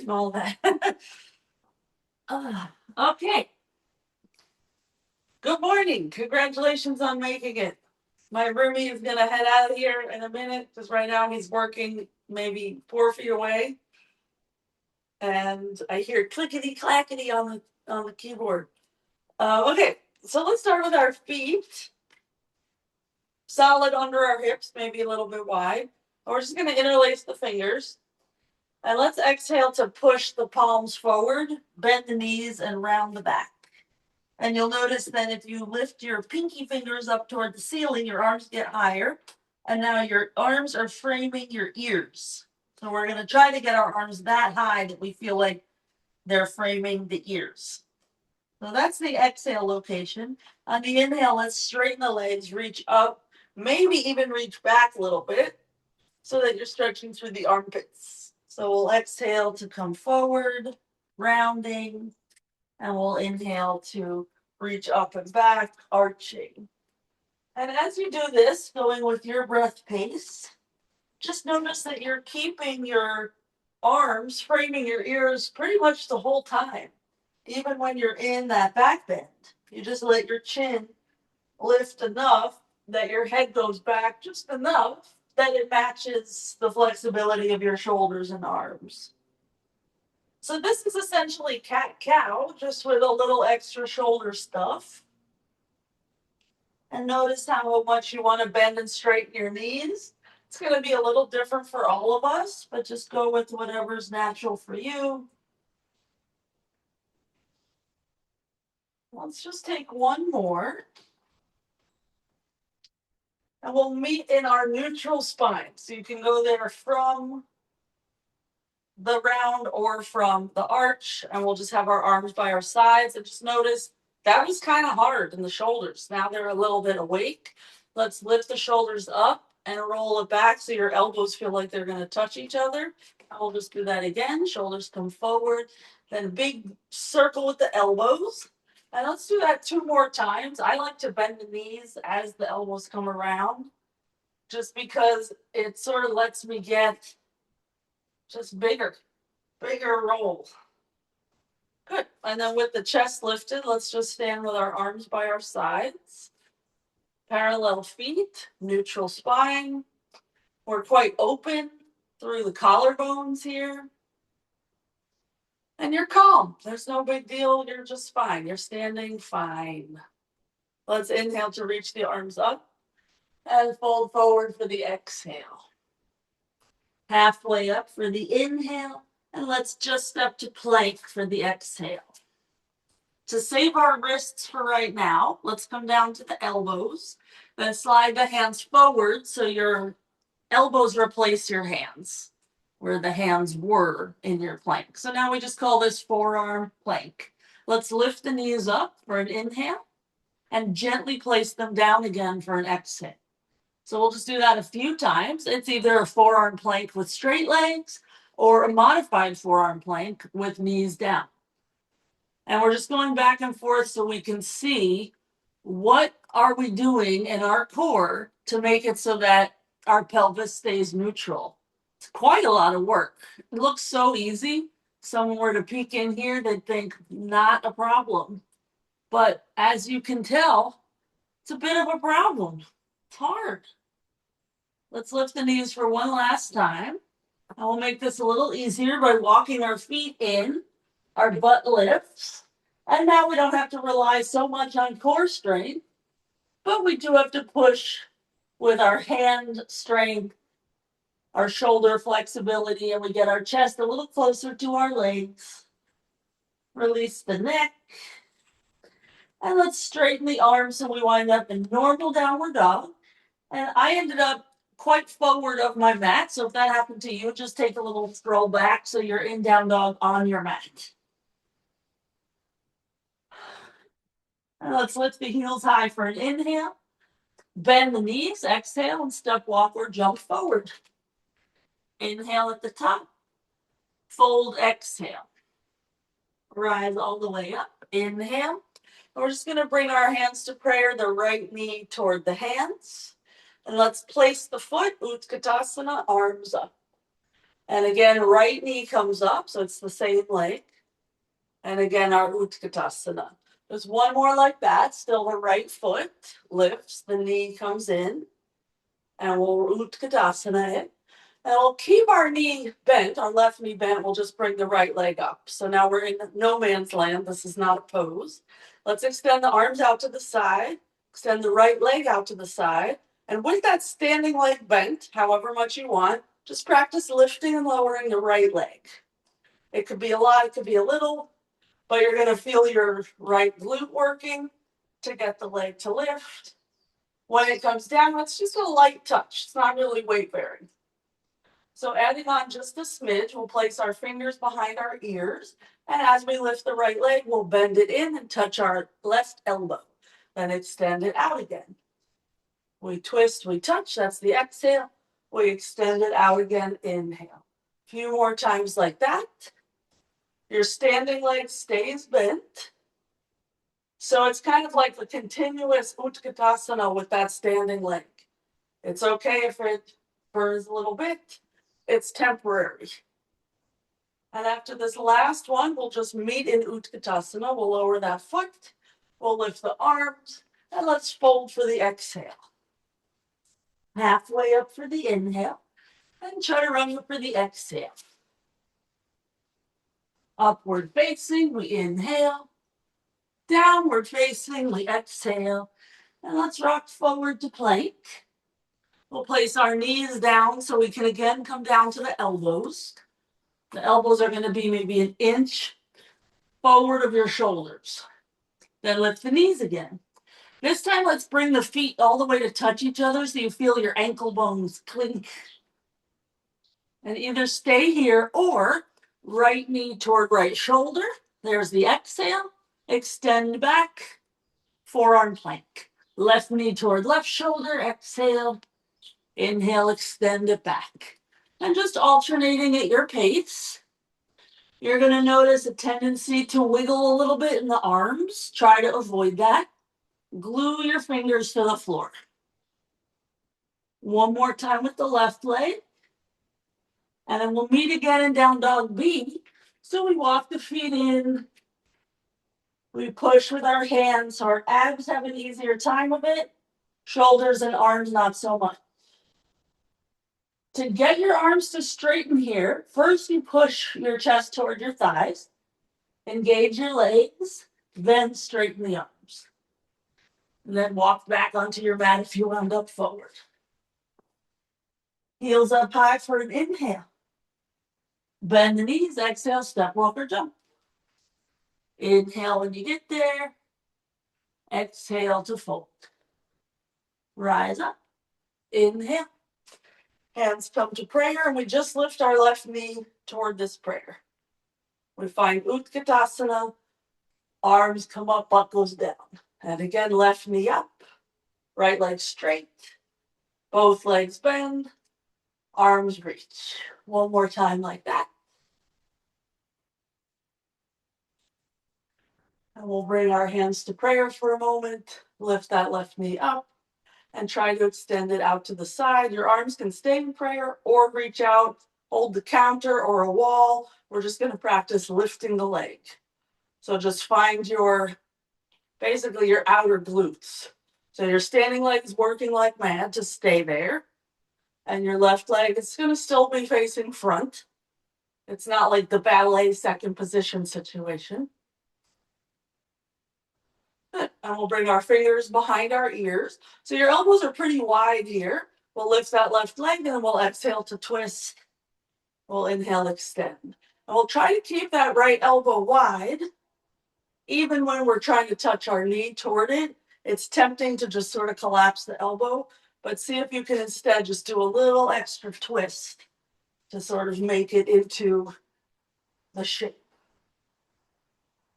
and all that. Okay. Good morning. Congratulations on making it. My roomie is gonna head out of here in a minute because right now he's working maybe 4 feet away, and I hear clickety clackety on the keyboard. Okay, so let's start with our feet, solid under our hips, maybe a little bit wide. And we're just gonna interlace the fingers, and let's exhale to push the palms forward, bend the knees, and round the back. And you'll notice that if you lift your pinky fingers up toward the ceiling, your arms get higher. And now your arms are framing your ears. So we're going to try to get our arms that high that we feel like they're framing the ears. So that's the exhale location. On the inhale, let's straighten the legs, reach up, maybe even reach back a little bit so that you're stretching through the armpits. So we'll exhale to come forward, rounding, and we'll inhale to reach up and back, arching. And as you do this, going with your breath pace, just notice that you're keeping your arms framing your ears pretty much the whole time, even when you're in that back bend. You just let your chin lift enough that your head goes back just enough that it matches the flexibility of your shoulders and arms. So this is essentially cat-cow, just with a little extra shoulder stuff. And notice how much you want to bend and straighten your knees. It's going to be a little different for all of us, but just go with whatever's natural for you. Let's just take one more. And we'll meet in our neutral spine. So you can go there from the round or from the arch, and we'll just have our arms by our sides. And just notice that was kind of hard in the shoulders. Now they're a little bit awake. Let's lift the shoulders up and roll it back so your elbows feel like they're going to touch each other. And we'll just do that again. Shoulders come forward, then a big circle with the elbows. And let's do that 2 more times. I like to bend the knees as the elbows come around, just because it sort of lets me get just bigger roll. Good. And then with the chest lifted, let's just stand with our arms by our sides. Parallel feet, neutral spine. We're quite open through the collarbones here. And you're calm. There's no big deal. You're just fine. You're standing fine. Let's inhale to reach the arms up and fold forward for the exhale. Halfway up for the inhale. And let's just step to plank for the exhale. To save our wrists for right now, let's come down to the elbows. Then slide the hands forward so your elbows replace your hands where the hands were in your plank. So now we just call this forearm plank. Let's lift the knees up for an inhale and gently place them down again for an exhale. So we'll just do that a few times. It's either a forearm plank with straight legs or a modified forearm plank with knees down. And we're just going back and forth so we can see what are we doing in our core to make it so that our pelvis stays neutral. It's quite a lot of work. It looks so easy. Someone were to peek in here, they'd think not a problem. But as you can tell, it's a bit of a problem. It's hard. Let's lift the knees for one last time. And we'll make this a little easier by walking our feet in. Our butt lifts. And now we don't have to rely so much on core strength, but we do have to push with our hand strength, our shoulder flexibility, and we get our chest a little closer to our legs. Release the neck. And let's straighten the arms so we wind up in normal downward dog. And I ended up quite forward of my mat. So if that happened to you, just take a little scroll back so you're in down dog on your mat. And let's lift the heels high for an inhale. Bend the knees, exhale, and step, walk, or jump forward. Inhale at the top. Fold, exhale. Rise all the way up. Inhale. We're just going to bring our hands to prayer, the right knee toward the hands. And let's place the foot, Utkatasana, arms up. And again, right knee comes up, so it's the same leg. And again, our Utkatasana. There's one more like that. Still the right foot lifts, the knee comes in, and we'll Utkatasana it. And we'll keep our knee bent, our left knee bent. We'll just bring the right leg up. So now we're in no man's land. This is not a pose. Let's extend the arms out to the side, extend the right leg out to the side. And with that standing leg bent, however much you want, just practice lifting and lowering the right leg. It could be a lot, it could be a little, but you're going to feel your right glute working to get the leg to lift. When it comes down, it's just a light touch. It's not really weight bearing. So adding on just a smidge, we'll place our fingers behind our ears. And as we lift the right leg, we'll bend it in and touch our left elbow. Then extend it out again. We twist, we touch, that's the exhale. We extend it out again, inhale. A few more times like that. Your standing leg stays bent. So it's kind of like the continuous Utkatasana with that standing leg. It's okay if it burns a little bit. It's temporary. And after this last one, we'll just meet in Utkatasana. We'll lower that foot. We'll lift the arms. And let's fold for the exhale. Halfway up for the inhale. And chaturanga for the exhale. Upward facing, we inhale. Downward facing, we exhale. And let's rock forward to plank. We'll place our knees down so we can again come down to the elbows. The elbows are going to be maybe an inch forward of your shoulders. Then lift the knees again. This time, let's bring the feet all the way to touch each other so you feel your ankle bones clink. And either stay here or right knee toward right shoulder. There's the exhale. Extend back. Forearm plank. Left knee toward left shoulder. Exhale. Inhale, extend it back. And just alternating at your pace. You're going to notice a tendency to wiggle a little bit in the arms. Try to avoid that. Glue your fingers to the floor. One more time with the left leg. And then we'll meet again in down dog B. So we walk the feet in. We push with our hands. So our abs have an easier time of it. Shoulders and arms, not so much. To get your arms to straighten here, first you push your chest toward your thighs. Engage your legs. Then straighten the arms. And then walk back onto your mat if you wound up forward. Heels up high for an inhale. Bend the knees, exhale, step, walk, or jump. Inhale when you get there. Exhale to fold. Rise up. Inhale. Hands come to prayer, and we just lift our left knee toward this prayer. We find Utkatasana. Arms come up, butt goes down. And again, left knee up. Right leg straight. Both legs bend. Arms reach. One more time like that. And we'll bring our hands to prayer for a moment. Lift that left knee up and try to extend it out to the side. Your arms can stay in prayer or reach out, hold the counter or a wall. We're just going to practice lifting the leg. So just find basically your outer glutes. So your standing leg is working like mad to stay there. And your left leg is going to still be facing front. It's not like the ballet second position situation. And we'll bring our fingers behind our ears. So your elbows are pretty wide here. We'll lift that left leg and we'll exhale to twist. We'll inhale, extend. And we'll try to keep that right elbow wide. Even when we're trying to touch our knee toward it, it's tempting to just sort of collapse the elbow. But see if you can instead just do a little extra twist to sort of make it into the shape.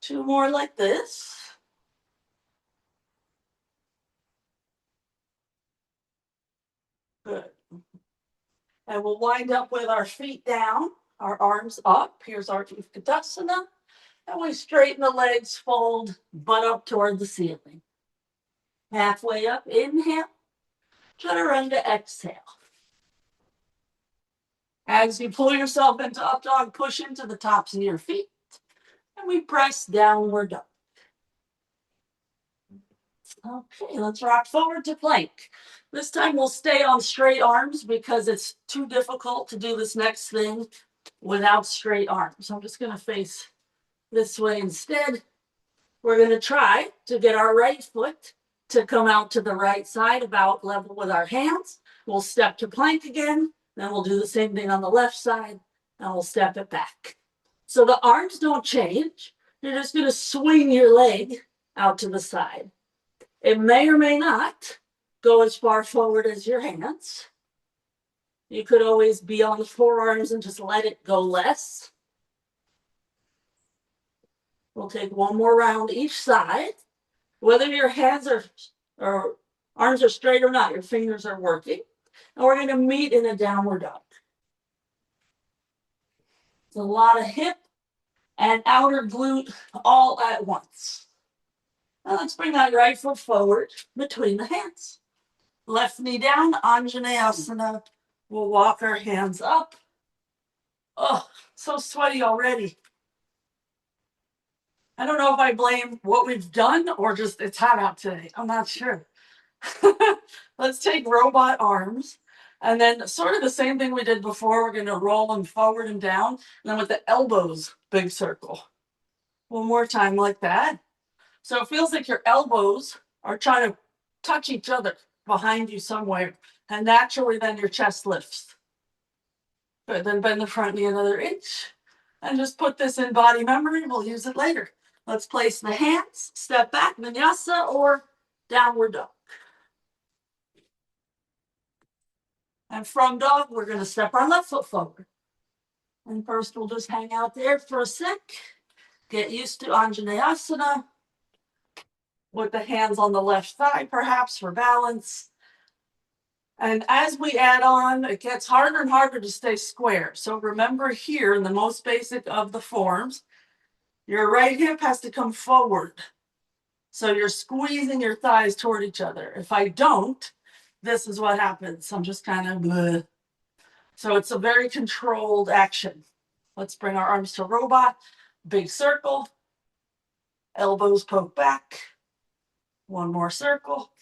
Two more like this. Good. And we'll wind up with our feet down, our arms up. Here's our Utkatasana. And we straighten the legs, fold, butt up toward the ceiling. Halfway up, inhale. Chaturanga, exhale. As you pull yourself into up dog, push into the tops of your feet, and we press downward dog. Okay, let's rock forward to plank. This time we'll stay on straight arms because it's too difficult to do this next thing without straight arms. So I'm just going to face this way instead. We're going to try to get our right foot to come out to the right side about level with our hands. We'll step to plank again. Then we'll do the same thing on the left side and we'll step it back. So the arms don't change. You're just going to swing your leg out to the side. It may or may not go as far forward as your hands. You could always be on the forearms and just let it go less. We'll take one more round each side. Whether your hands or arms are straight or not, your fingers are working. And we're going to meet in a downward dog. It's a lot of hip and outer glute all at once. Now let's bring that right foot forward between the hands. Left knee down, Anjaneyasana. We'll walk our hands up. Oh, so sweaty already. I don't know if I blame what we've done or just it's hot out today. I'm not sure. Let's take robot arms. And then sort of the same thing we did before. We're going to roll them forward and down. And then with the elbows, big circle. One more time like that. So it feels like your elbows are trying to touch each other behind you somewhere. And naturally then your chest lifts. Good, then bend the front knee another inch. And just put this in body memory. We'll use it later. Let's place the hands, step back, vinyasa or downward dog. And from dog, we're going to step our left foot forward. And first we'll just hang out there for a sec. Get used to Anjaneyasana with the hands on the left side, perhaps for balance. And as we add on, it gets harder and harder to stay square. So remember here, in the most basic of the forms, your right hip has to come forward. So you're squeezing your thighs toward each other. If I don't, this is what happens. I'm just kind of bleh. So it's a very controlled action. Let's bring our arms to robot. Big circle. Elbows poke back. One more circle.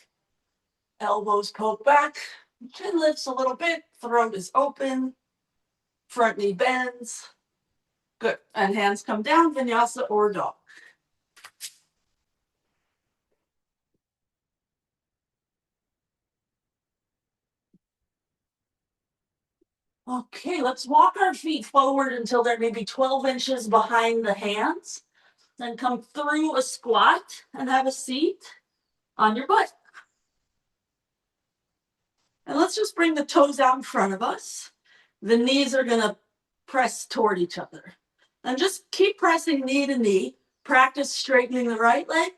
Elbows poke back. Chin lifts a little bit. Throat is open. Front knee bends. Good. And hands come down, vinyasa or dog. Okay, let's walk our feet forward until they're maybe 12 inches behind the hands. Then come through a squat and have a seat on your butt. And let's just bring the toes out in front of us. The knees are going to press toward each other. And just keep pressing knee to knee. Practice straightening the right leg.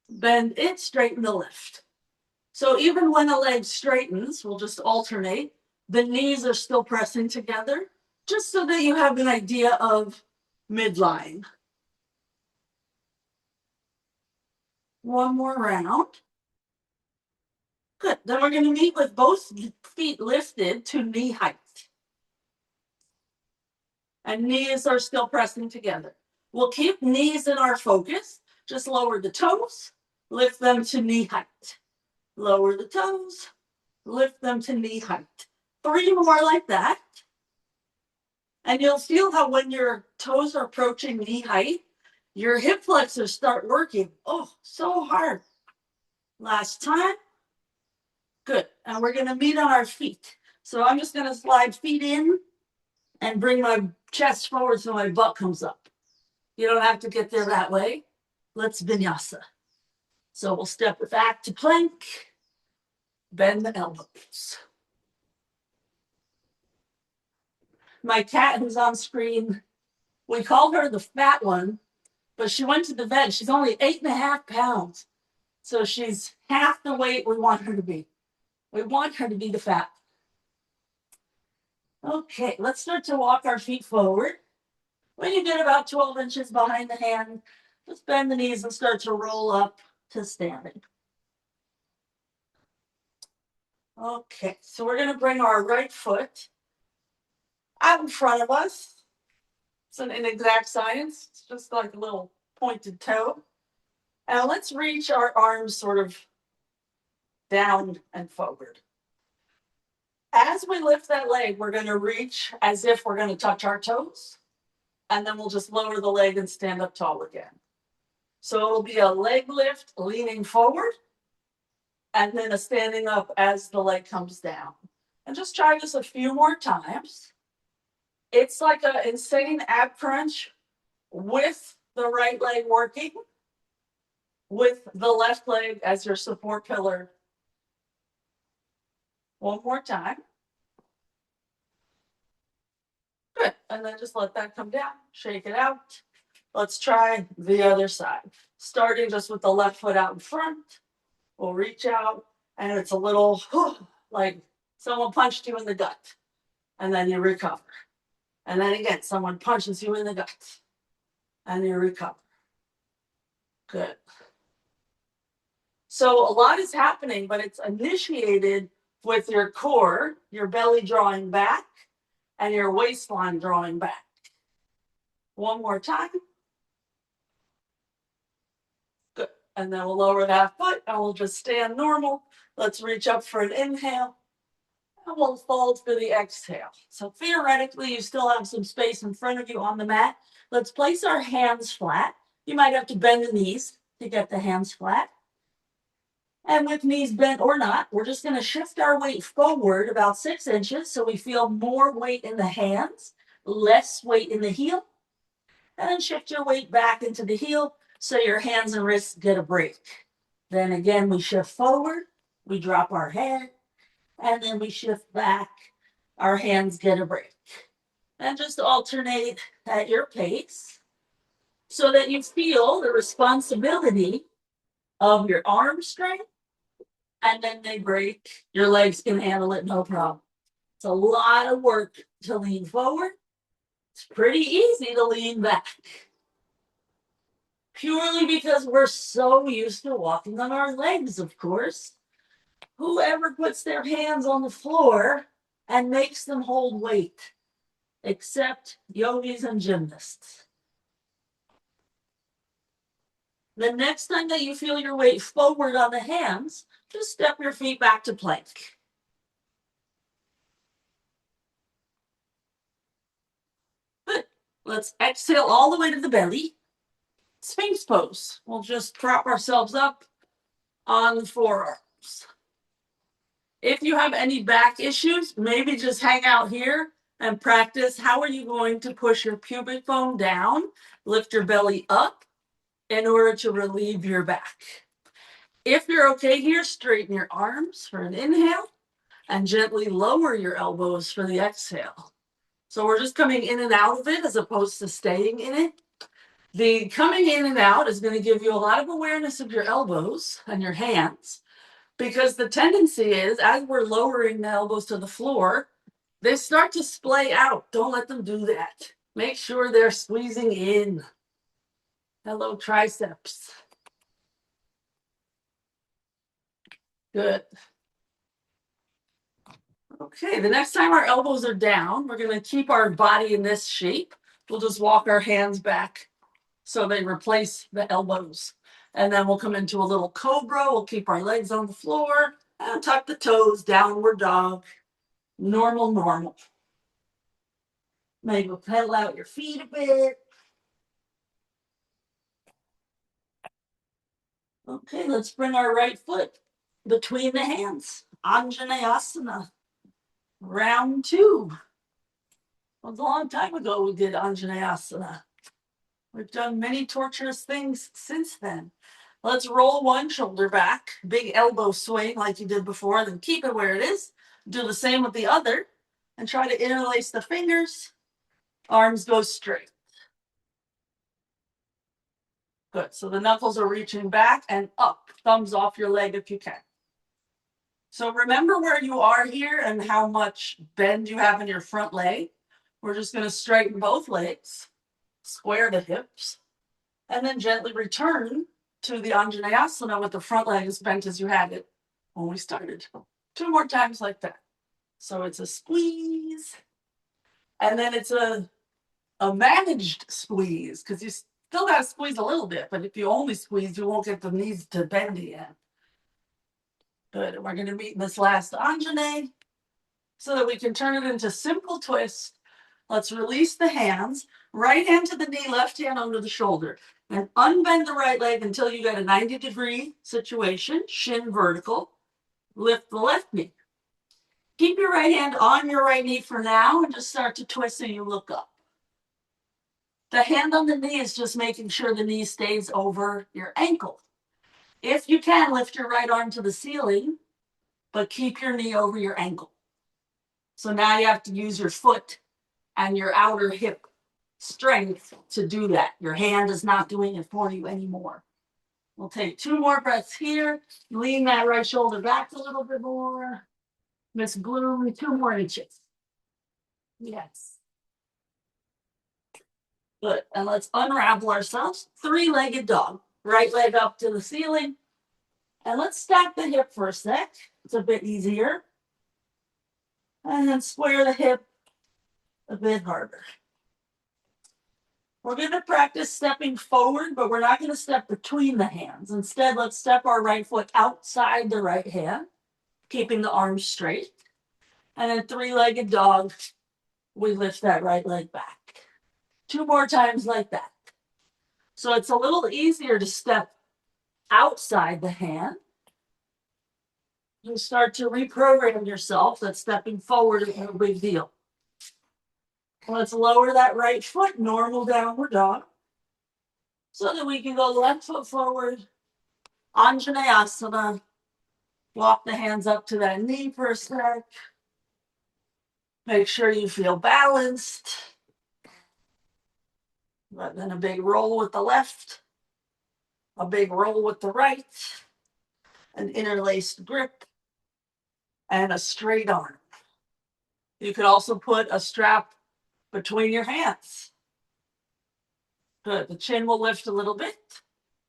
Bend it, straighten the left. So even when the leg straightens, we'll just alternate. The knees are still pressing together, just so that you have an idea of midline. One more round. Good. Then we're going to meet with both feet lifted to knee height. And knees are still pressing together. We'll keep knees in our focus. Just lower the toes, lift them to knee height. Lower the toes, lift them to knee height. 3 more like that. And you'll feel how when your toes are approaching knee height, your hip flexors start working. Oh, so hard. Last time. Good. And we're going to meet on our feet. So I'm just going to slide feet in and bring my chest forward so my butt comes up. You don't have to get there that way. Let's vinyasa. So we'll step it back to plank. Bend the elbows. My cat who's on screen, we call her the fat one, but she went to the vet. She's only 8.5 pounds. So she's half the weight we want her to be. We want her to be the fat. Okay, let's start to walk our feet forward. When you get about 12 inches behind the hand, just bend the knees and start to roll up to standing. Okay, so we're going to bring our right foot out in front of us. It's an inexact science. It's just like a little pointed toe. Now let's reach our arms sort of down and forward. As we lift that leg, we're going to reach as if we're going to touch our toes. And then we'll just lower the leg and stand up tall again. So it'll be a leg lift leaning forward and then a standing up as the leg comes down. And just try this a few more times. It's like an insane ab crunch with the right leg working, with the left leg as your support pillar. One more time. Good. And then just let that come down. Shake it out. Let's try the other side. Starting just with the left foot out in front. We'll reach out, and it's a little like someone punched you in the gut. And then you recover. And then again, someone punches you in the gut. And you recover. Good. So a lot is happening, but it's initiated with your core, your belly drawing back, and your waistline drawing back. One more time. Good. And then we'll lower that foot, and we'll just stand normal. Let's reach up for an inhale. And we'll fold for the exhale. So theoretically, you still have some space in front of you on the mat. Let's place our hands flat. You might have to bend the knees to get the hands flat. And with knees bent or not, we're just going to shift our weight forward about 6 inches so we feel more weight in the hands, less weight in the heel. And then shift your weight back into the heel so your hands and wrists get a break. Then again, we shift forward, we drop our head, and then we shift back, our hands get a break. And just alternate at your pace so that you feel the responsibility of your arm strength, and then they break. Your legs can handle it, no problem. It's a lot of work to lean forward. It's pretty easy to lean back. Purely because we're so used to walking on our legs, of course. Whoever puts their hands on the floor and makes them hold weight, except yogis and gymnasts. The next time that you feel your weight forward on the hands, just step your feet back to plank. Good. Let's exhale all the way to the belly. Sphinx pose. We'll just prop ourselves up on the forearms. If you have any back issues, maybe just hang out here and practice. How are you going to push your pubic bone down, lift your belly up in order to relieve your back? If you're okay here, straighten your arms for an inhale and gently lower your elbows for the exhale. So we're just coming in and out of it as opposed to staying in it. The coming in and out is going to give you a lot of awareness of your elbows and your hands, because the tendency is, as we're lowering the elbows to the floor, they start to splay out. Don't let them do that. Make sure they're squeezing in. Hello, triceps. Good. Okay, the next time our elbows are down, we're going to keep our body in this shape. We'll just walk our hands back so they replace the elbows. And then we'll come into a little cobra. We'll keep our legs on the floor and tuck the toes, downward dog. Normal, normal. Maybe we'll pedal out your feet a bit. Okay, let's bring our right foot between the hands. Anjaneyasana. Round 2. It was a long time ago we did Anjaneyasana. We've done many torturous things since then. Let's roll one shoulder back, big elbow swing like you did before, then keep it where it is. Do the same with the other, and try to interlace the fingers. Arms go straight. Good, so the knuckles are reaching back and up, thumbs off your leg if you can. So remember where you are here and how much bend you have in your front leg. We're just going to straighten both legs, square the hips, and then gently return to the Anjaneyasana with the front leg as bent as you had it when we started. 2 more times like that. So it's a squeeze And then it's a managed squeeze because you still got to squeeze a little bit, but if you only squeeze, you won't get the knees to bend again. Good. And we're going to meet in this last Anjane so that we can turn it into simple twist. Let's release the hands. Right hand to the knee, left hand under the shoulder. And unbend the right leg until you got a 90-degree situation, shin vertical. Lift the left knee. Keep your right hand on your right knee for now and just start to twist so you look up. The hand on the knee is just making sure the knee stays over your ankle. If you can, lift your right arm to the ceiling, but keep your knee over your ankle. So now you have to use your foot and your outer hip strength to do that. Your hand is not doing it for you anymore. We'll take 2 more breaths here. Lean that right shoulder back a little bit more. Miss Bloom, 2 more inches. Yes. Good. And let's unravel ourselves. 3-legged dog. Right leg up to the ceiling. And let's stack the hip for a sec. It's a bit easier. And then square the hip a bit harder. We're going to practice stepping forward, but we're not going to step between the hands. Instead, let's step our right foot outside the right hand, keeping the arms straight. And then 3-legged dog, we lift that right leg back. 2 more times like that. So it's a little easier to step outside the hand. You start to reprogram yourself that stepping forward is no big deal. Let's lower that right foot, normal downward dog, so that we can go left foot forward, Anjaneyasana. Walk the hands up to that knee for a sec. Make sure you feel balanced. But then a big roll with the left, a big roll with the right, an interlaced grip, and a straight arm. You could also put a strap between your hands. Good. The chin will lift a little bit.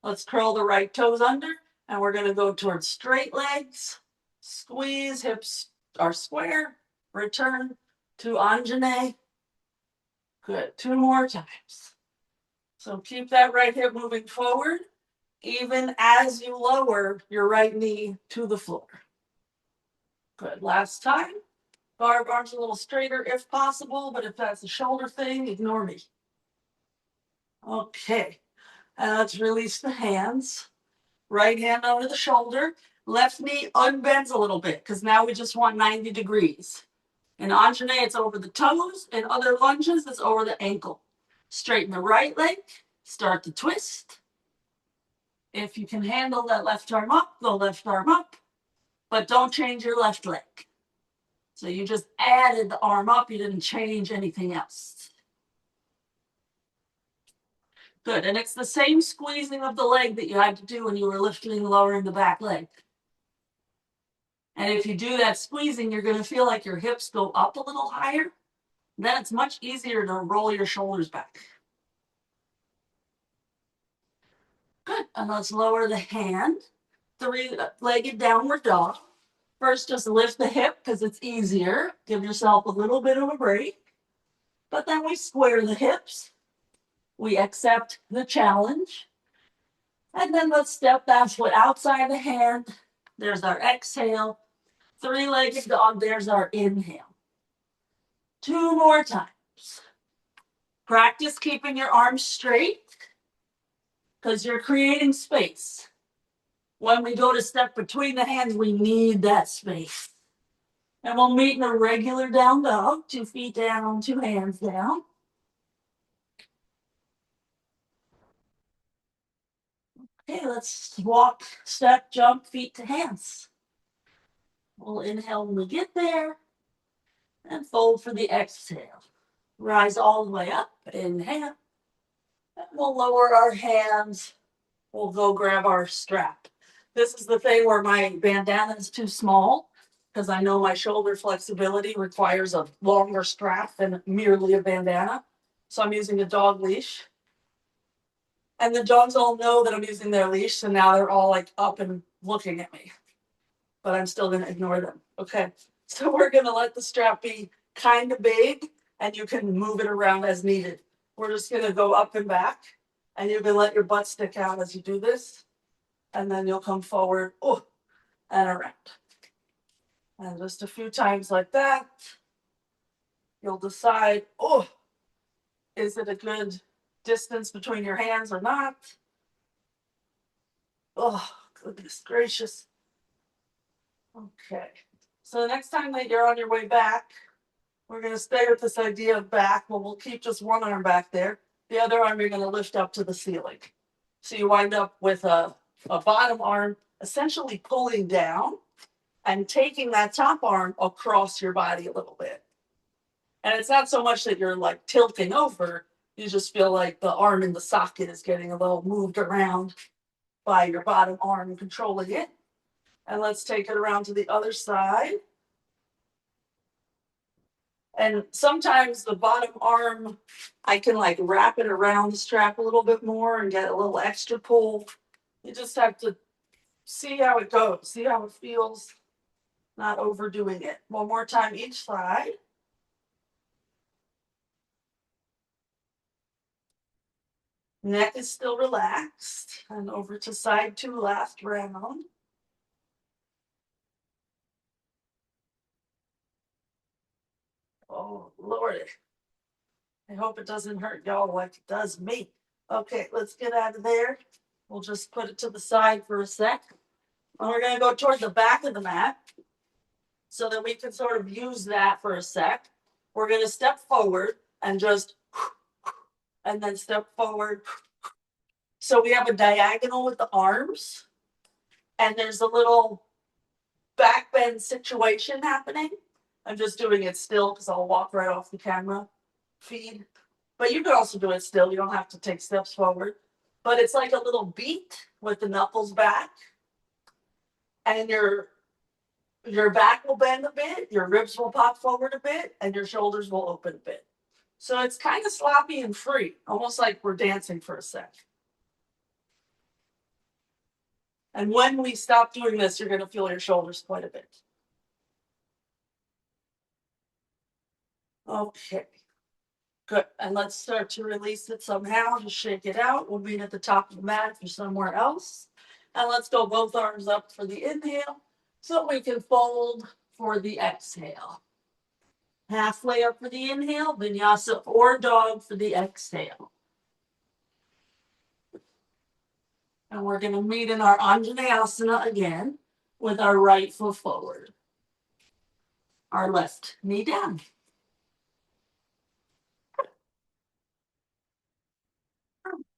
Let's curl the right toes under, and we're going to go towards straight legs. Squeeze, hips are square. Return to Anjane. Good. 2 more times. So keep that right hip moving forward, even as you lower your right knee to the floor. Good. Last time. Barb arms a little straighter if possible, but if that's a shoulder thing, ignore me. Okay. And let's release the hands. Right hand under the shoulder. Left knee unbends a little bit because now we just want 90 degrees. In Anjane, it's over the toes. In other lunges, it's over the ankle. Straighten the right leg. Start the twist. If you can handle that left arm up, go left arm up. But don't change your left leg. So you just added the arm up. You didn't change anything else. Good. And it's the same squeezing of the leg that you had to do when you were lifting and lowering the back leg. And if you do that squeezing, you're going to feel like your hips go up a little higher. Then it's much easier to roll your shoulders back. Good. And let's lower the hand. 3-legged downward dog. First, just lift the hip because it's easier. Give yourself a little bit of a break. But then we square the hips. We accept the challenge. And then let's step that foot outside the hand. There's our exhale. 3-legged dog. There's our inhale. 2 more times. Practice keeping your arms straight because you're creating space. When we go to step between the hands, we need that space. And we'll meet in a regular down dog, 2 feet down, 2 hands down. Okay, let's walk, step, jump, feet to hands. We'll inhale when we get there and fold for the exhale. Rise all the way up, inhale. And we'll lower our hands. We'll go grab our strap. This is the thing where my bandana is too small because I know my shoulder flexibility requires a longer strap than merely a bandana. So I'm using a dog leash. And the dogs all know that I'm using their leash, so now they're all like up and looking at me. But I'm still going to ignore them. Okay, so we're going to let the strap be kind of big and you can move it around as needed. We're just gonna go up and back, and you can let your butt stick out as you do this, and then you'll come forward, oh, and around. And just a few times like that, you'll decide, oh, is it a good distance between your hands or not? Oh, goodness gracious. Okay. So the next time that you're on your way back, we're going to stay with this idea of back. Well, we'll keep just one arm back there. The other arm you're going to lift up to the ceiling. So you wind up with a bottom arm essentially pulling down and taking that top arm across your body a little bit. And it's not so much that you're like tilting over, you just feel like the arm in the socket is getting a little moved around by your bottom arm controlling it. And let's take it around to the other side. And sometimes the bottom arm, I can like wrap it around the strap a little bit more and get a little extra pull. You just have to see how it goes, see how it feels, not overdoing it. One more time each side. Neck is still relaxed. And over to side 2, last round. Oh, Lord. I hope it doesn't hurt y'all like it does me. Okay, let's get out of there. We'll just put it to the side for a sec. And we're going to go toward the back of the mat so that we can sort of use that for a sec. We're going to step forward and just, and then step forward. So we have a diagonal with the arms, and there's a little back bend situation happening. I'm just doing it still because I'll walk right off the camera feed. But you could also do it still. You don't have to take steps forward. But it's like a little beat with the knuckles back. And your back will bend a bit, your ribs will pop forward a bit, and your shoulders will open a bit. So it's kind of sloppy and free, almost like we're dancing for a sec. And when we stop doing this, you're going to feel your shoulders quite a bit. Okay. Good. And let's start to release it somehow. Just shake it out. We'll meet at the top of the mat if you're somewhere else. And let's go both arms up for the inhale so we can fold for the exhale. Halfway up for the inhale, vinyasa or dog for the exhale. And we're going to meet in our Anjaneyasana again with our right foot forward. Our left knee down.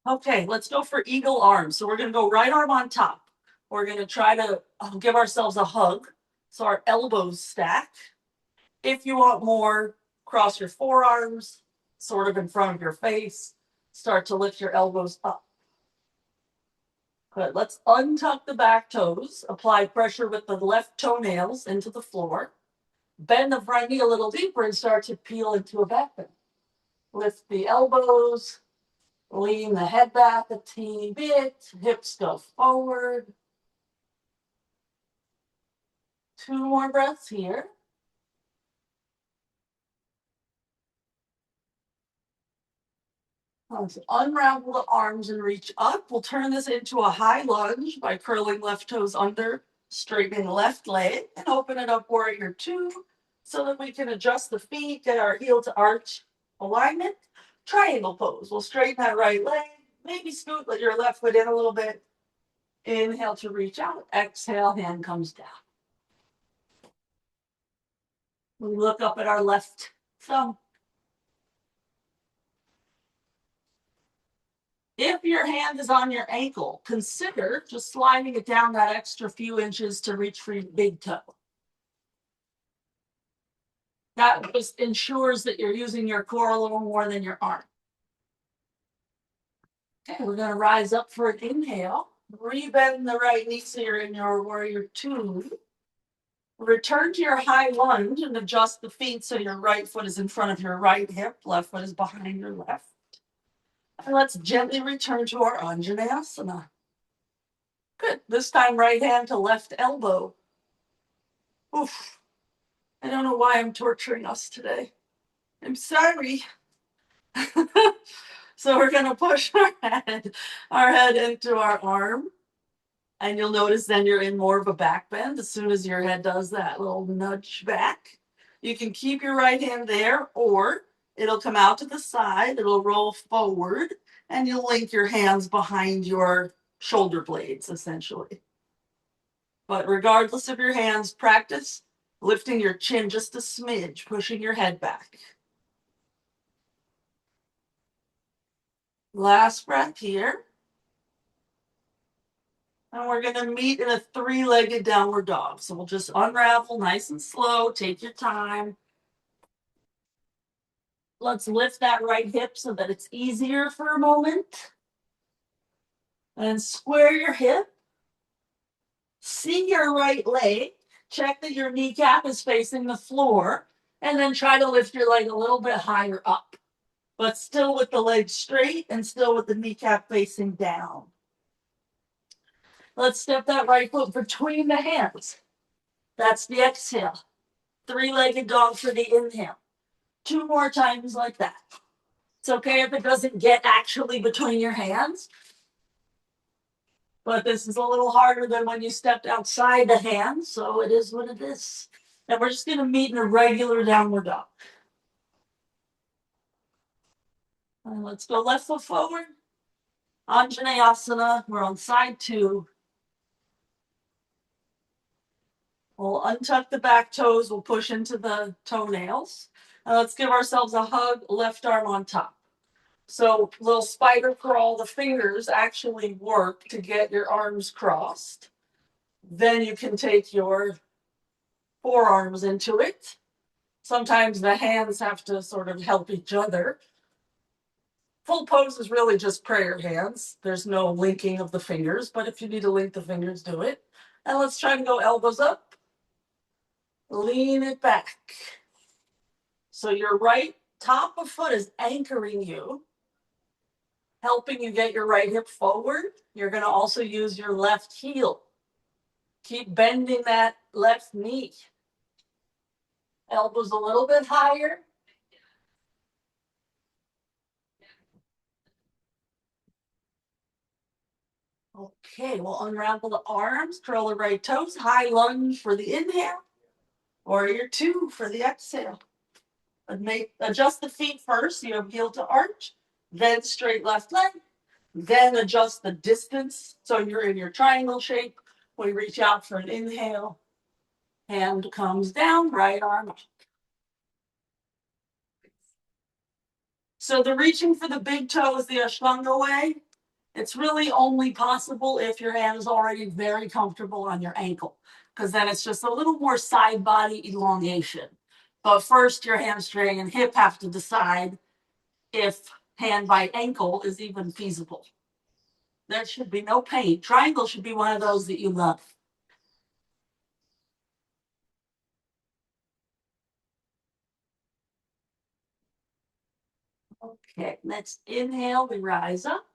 Okay, let's go for eagle arms. So we're going to go right arm on top. We're going to try to give ourselves a hug. So our elbows stack. If you want more, cross your forearms, sort of in front of your face. Start to lift your elbows up. Good. Let's untuck the back toes. Apply pressure with the left toenails into the floor. Bend the front knee a little deeper and start to peel into a back bend. Lift the elbows. Lean the head back a teeny bit. Hips go forward. 2 more breaths here. Let's unravel the arms and reach up. We'll turn this into a high lunge by curling left toes under, straightening left leg, and open it up warrior 2 so that we can adjust the feet, get our heel to arch alignment. Triangle pose. We'll straighten that right leg, maybe scoot your left foot in a little bit. Inhale to reach out. Exhale, hand comes down. We look up at our left thumb. If your hand is on your ankle, consider just sliding it down that extra few inches to reach for your big toe. That just ensures that you're using your core a little more than your arm. Okay, we're going to rise up for an inhale. Rebend the right knee so you're in your warrior 2. Return to your high lunge and adjust the feet so your right foot is in front of your right hip, left foot is behind your left. And let's gently return to our Anjaneyasana. Good. This time, right hand to left elbow. Oof. I don't know why I'm torturing us today. I'm sorry. So we're gonna push our head into our arm. And you'll notice then you're in more of a back bend as soon as your head does that little nudge back. You can keep your right hand there, or it'll come out to the side, it'll roll forward, and you'll link your hands behind your shoulder blades, essentially. But regardless of your hands, practice lifting your chin just a smidge, pushing your head back. Last breath here. And we're going to meet in a three-legged downward dog. So we'll just unravel nice and slow. Take your time. Let's lift that right hip so that it's easier for a moment. And square your hip. See your right leg. Check that your kneecap is facing the floor. And then try to lift your leg a little bit higher up. But still with the leg straight and still with the kneecap facing down. Let's step that right foot between the hands. That's the exhale. Three-legged dog for the inhale. 2 more times like that. It's okay if it doesn't get actually between your hands. But this is a little harder than when you stepped outside the hands, so it is what it is. And we're just going to meet in a regular downward dog. And let's go left foot forward. Anjaneyasana. We're on side 2. We'll untuck the back toes. We'll push into the toenails. And let's give ourselves a hug, left arm on top. So little spider crawl, the fingers actually work to get your arms crossed. Then you can take your forearms into it. Sometimes the hands have to sort of help each other. Full pose is really just prayer hands. There's no linking of the fingers, but if you need to link the fingers, do it. And let's try to go elbows up. Lean it back. So your right top of foot is anchoring you, helping you get your right hip forward. You're going to also use your left heel. Keep bending that left knee. Elbows a little bit higher. Okay, we'll unravel the arms, curl the right toes, high lunge for the inhale, warrior 2 for the exhale. And adjust the feet first, you have heel to arch, then straight left leg, then adjust the distance. So you're in your triangle shape. We reach out for an inhale, hand comes down, right arm up. So the reaching for the big toe is the Ashtanga way. It's really only possible if your hand is already very comfortable on your ankle, because then it's just a little more side body elongation. But first, your hamstring and hip have to decide if hand by ankle is even feasible. There should be no pain. Triangle should be one of those that you love. Okay, let's inhale, we rise up.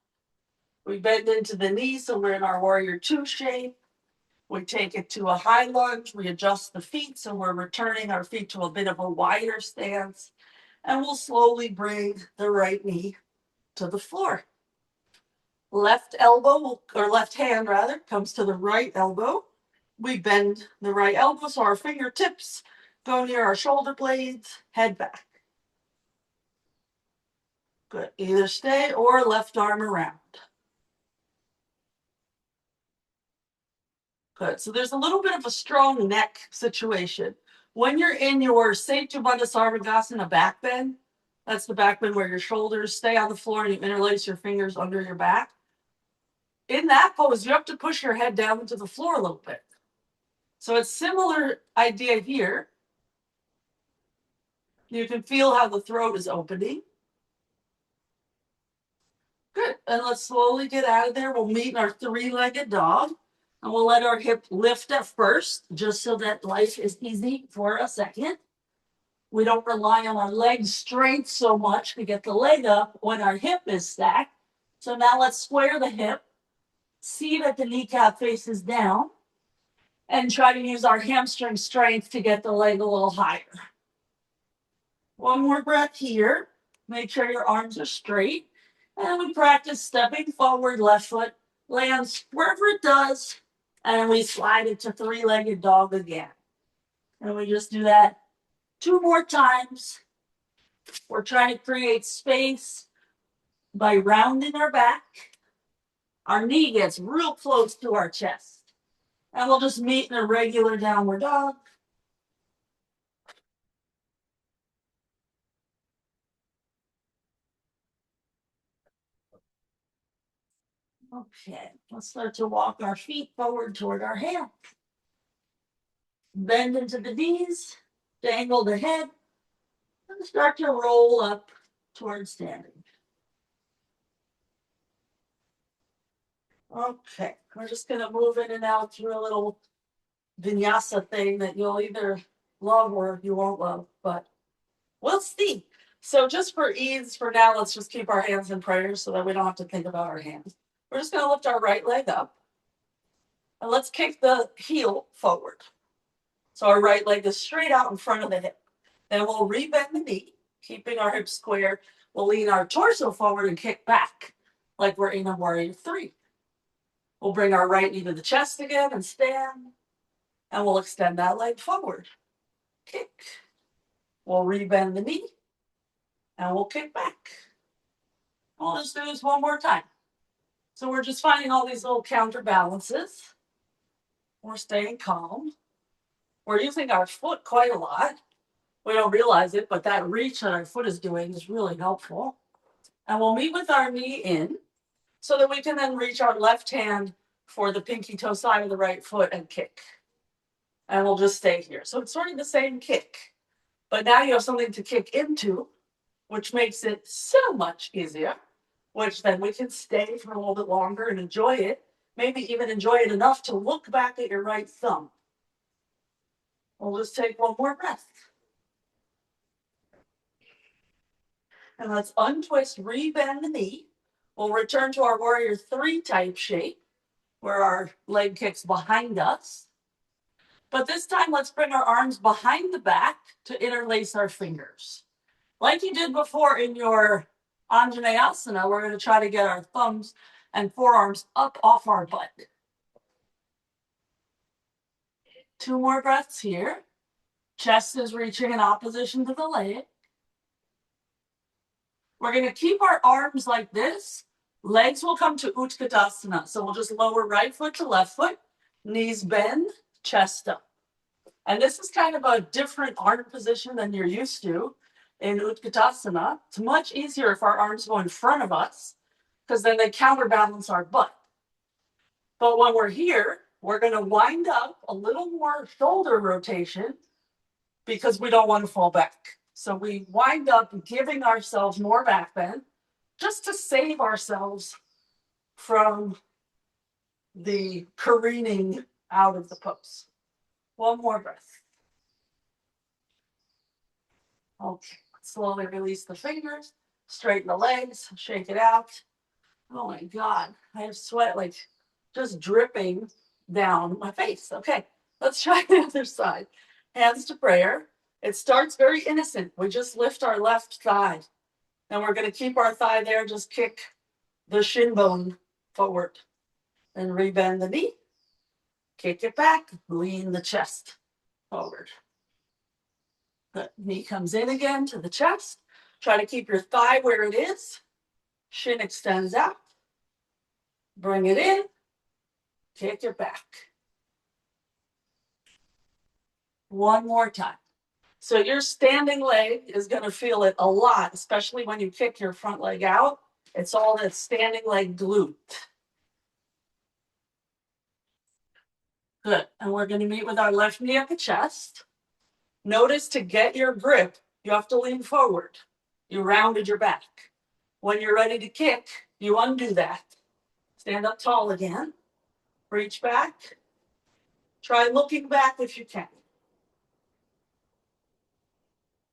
We bend into the knee, so we're in our warrior 2 shape. We take it to a high lunge. We adjust the feet, so we're returning our feet to a bit of a wider stance. And we'll slowly bring the right knee to the floor. Left elbow, or left hand rather, comes to the right elbow. We bend the right elbow, so our fingertips go near our shoulder blades, head back. Good. Either stay or left arm around. Good. So there's a little bit of a strong neck situation. When you're in your Setu Bandha Sarvangasana back bend, that's the back bend where your shoulders stay on the floor and you interlace your fingers under your back. In that pose, you have to push your head down into the floor a little bit. So it's similar idea here. You can feel how the throat is opening. Good. And let's slowly get out of there. We'll meet in our three-legged dog. And we'll let our hip lift at first, just so that life is easy for a second. We don't rely on our leg strength so much to get the leg up when our hip is stacked. So now let's square the hip. See that the kneecap faces down. And try to use our hamstring strength to get the leg a little higher. One more breath here. Make sure your arms are straight. And we practice stepping forward, left foot lands wherever it does. And we slide it to three-legged dog again. And we just do that 2 more times. We're trying to create space by rounding our back. Our knee gets real close to our chest. And we'll just meet in a regular downward dog. Okay, let's start to walk our feet forward toward our hands. Bend into the knees, dangle the head, and start to roll up towards standing. Okay, we're just going to move in and out through a little vinyasa thing that you'll either love or you won't love, but we'll see. So just for ease, for now, let's just keep our hands in prayer so that we don't have to think about our hands. We're just going to lift our right leg up and let's kick the heel forward. So our right leg is straight out in front of the hip. Then we'll rebend the knee, keeping our hips square. We'll lean our torso forward and kick back like we're in a warrior three. We'll bring our right knee to the chest again and stand. And we'll extend that leg forward. Kick. We'll rebend the knee. And we'll kick back. We'll just do this one more time. So we're just finding all these little counterbalances. We're staying calm. We're using our foot quite a lot. We don't realize it, but that reach that our foot is doing is really helpful. And we'll meet with our knee in so that we can then reach our left hand for the pinky toe side of the right foot and kick. And we'll just stay here. So it's sort of the same kick, but now you have something to kick into, which makes it so much easier, which then we can stay for a little bit longer and enjoy it. Maybe even enjoy it enough to look back at your right thumb. We'll just take one more breath. And let's untwist, rebend the knee. We'll return to our warrior three type shape where our leg kicks behind us. But this time, let's bring our arms behind the back to interlace our fingers. Like you did before in your Anjaneyasana, we're going to try to get our thumbs and forearms up off our butt. 2 more breaths here. Chest is reaching in opposition to the leg. We're going to keep our arms like this. Legs will come to Utkatasana. So we'll just lower right foot to left foot. Knees bend, chest up. And this is kind of a different arm position than you're used to in Utkatasana. It's much easier if our arms go in front of us because then they counterbalance our butt. But when we're here, we're going to wind up a little more shoulder rotation because we don't want to fall back. So we wind up giving ourselves more back bend just to save ourselves from the careening out of the pose. One more breath. Okay, slowly release the fingers, straighten the legs, shake it out. Oh my God, I have sweat like just dripping down my face. Okay, let's try the other side. Hands to prayer. It starts very innocent. We just lift our left thigh. And we're going to keep our thigh there, just kick the shin bone forward. Then rebend the knee, kick it back, lean the chest forward. The knee comes in again to the chest. Try to keep your thigh where it is. Shin extends out. Bring it in, kick it back. One more time. So your standing leg is going to feel it a lot, especially when you kick your front leg out. It's all that standing leg glute. Good. And we're going to meet with our left knee at the chest. Notice to get your grip, you have to lean forward. You rounded your back. When you're ready to kick, you undo that. Stand up tall again. Reach back. Try looking back if you can.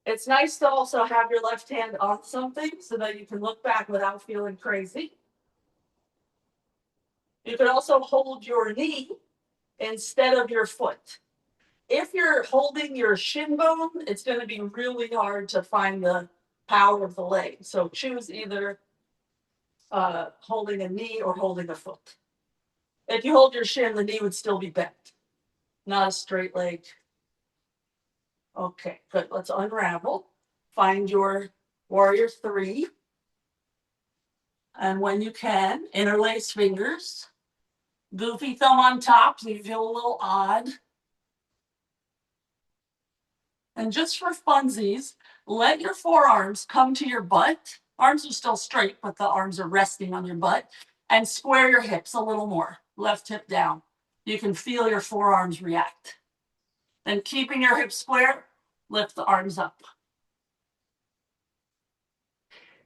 It's nice to also have your left hand on something so that you can look back without feeling crazy. You can also hold your knee instead of your foot. If you're holding your shin bone, it's going to be really hard to find the power of the leg. So choose either holding a knee or holding a foot. If you hold your shin, the knee would still be bent, not a straight leg. Okay, good. Let's unravel. Find your warrior three. And when you can, interlace fingers. Goofy thumb on top so you feel a little odd. And just for funsies, let your forearms come to your butt. Arms are still straight, but the arms are resting on your butt. And square your hips a little more. Left hip down. You can feel your forearms react. Then keeping your hips square, lift the arms up.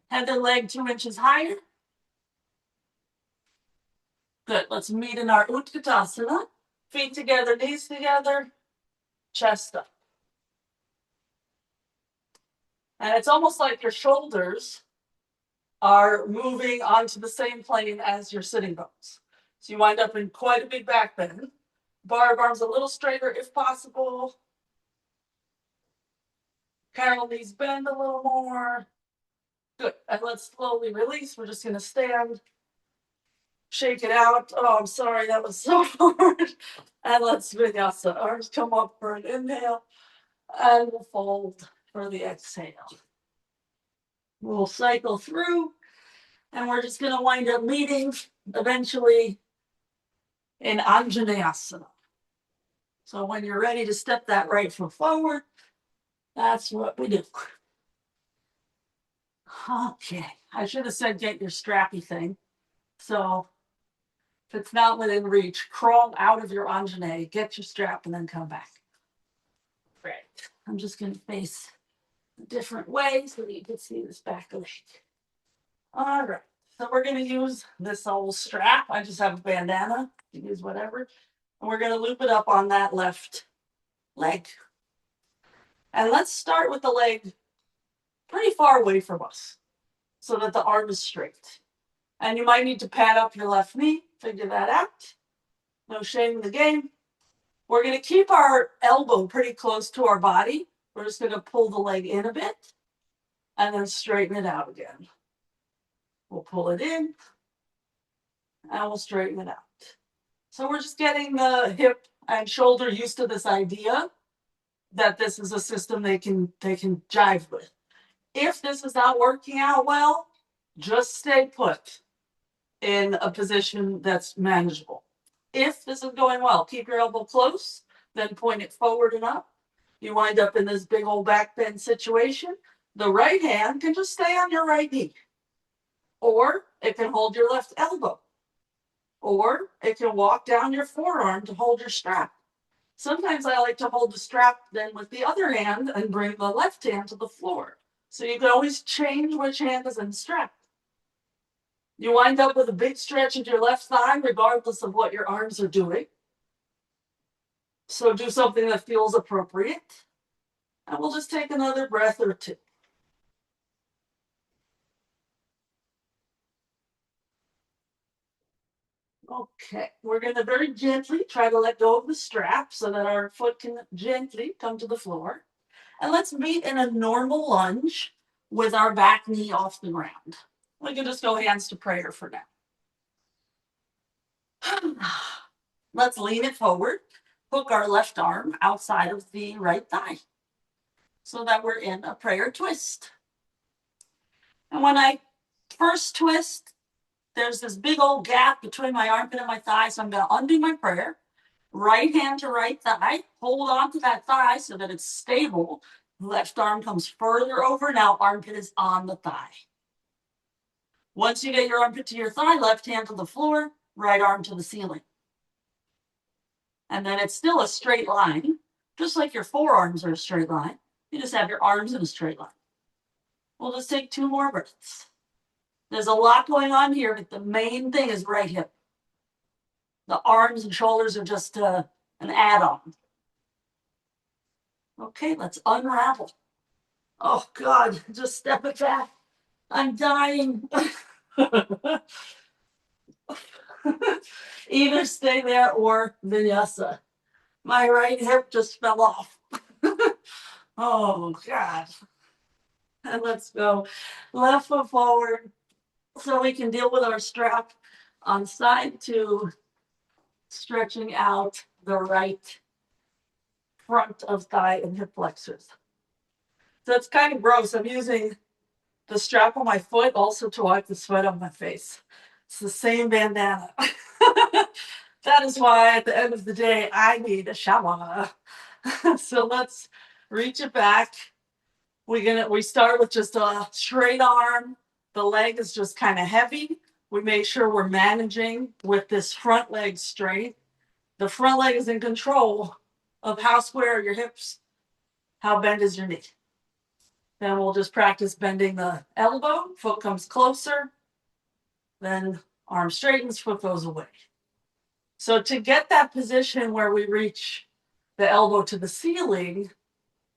Head the leg 2 inches higher. Good. Let's meet in our Utkatasana. Feet together, knees together, chest up. And it's almost like your shoulders are moving onto the same plane as your sitting bones. So you wind up in quite a big back bend. Bar of arms a little straighter if possible. Parallel knees bend a little more. Good. And let's slowly release. We're just going to stand. Shake it out. Oh, I'm sorry. That was so hard. And let's Vinyasa. Arms come up for an inhale. And we'll fold for the exhale. We'll cycle through. And we're just going to wind up meeting eventually in Anjaneyasana. So when you're ready to step that right foot forward, that's what we do. Okay. I should have said get your strappy thing. So if it's not within reach, crawl out of your Anjaney, get your strap, and then come back. Right. I'm just going to face a different way so that you can see this back leg. All right. So we're going to use this old strap. I just have a bandana. You use whatever. And we're going to loop it up on that left leg. And let's start with the leg pretty far away from us so that the arm is straight. And you might need to pad up your left knee. Figure that out. No shame in the game. We're going to keep our elbow pretty close to our body. We're just going to pull the leg in a bit and then straighten it out again. We'll pull it in and we'll straighten it out. So we're just getting the hip and shoulder used to this idea that this is a system they can jive with. If this is not working out well, just stay put in a position that's manageable. If this is going well, keep your elbow close, then point it forward and up. You wind up in this big old back bend situation. The right hand can just stay on your right knee, or it can hold your left elbow, or it can walk down your forearm to hold your strap. Sometimes I like to hold the strap then with the other hand and bring the left hand to the floor. So you can always change which hand is in the strap. You wind up with a big stretch of your left thigh regardless of what your arms are doing. So do something that feels appropriate. And we'll just take another breath or two. Okay, we're going to very gently try to let go of the strap so that our foot can gently come to the floor. And let's meet in a normal lunge with our back knee off the ground. We can just go hands to prayer for now. Let's lean it forward, hook our left arm outside of the right thigh so that we're in a prayer twist. And when I first twist, there's this big old gap between my armpit and my thigh, so I'm going to undo my prayer. Right hand to right thigh. Hold on to that thigh so that it's stable. Left arm comes further over. Now armpit is on the thigh. Once you get your armpit to your thigh, left hand to the floor, right arm to the ceiling. And then it's still a straight line, just like your forearms are a straight line. You just have your arms in a straight line. We'll just take 2 more breaths. There's a lot going on here, but the main thing is right hip. The arms and shoulders are just an add-on. Okay, let's unravel. Oh, God, just step it back. I'm dying. Either stay there or Vinyasa. My right hip just fell off. Oh, God. And let's go left foot forward so we can deal with our strap on side two, stretching out the right front of thigh and hip flexors. So it's kind of gross. I'm using the strap on my foot also to wipe the sweat on my face. It's the same bandana. That is why at the end of the day, I need a shower. So let's reach it back. We start with just a straight arm. The leg is just kind of heavy. We make sure we're managing with this front leg straight. The front leg is in control of how square are your hips, how bent is your knee. Then we'll just practice bending the elbow, foot comes closer, then arm straightens, foot goes away. So to get that position where we reach the elbow to the ceiling,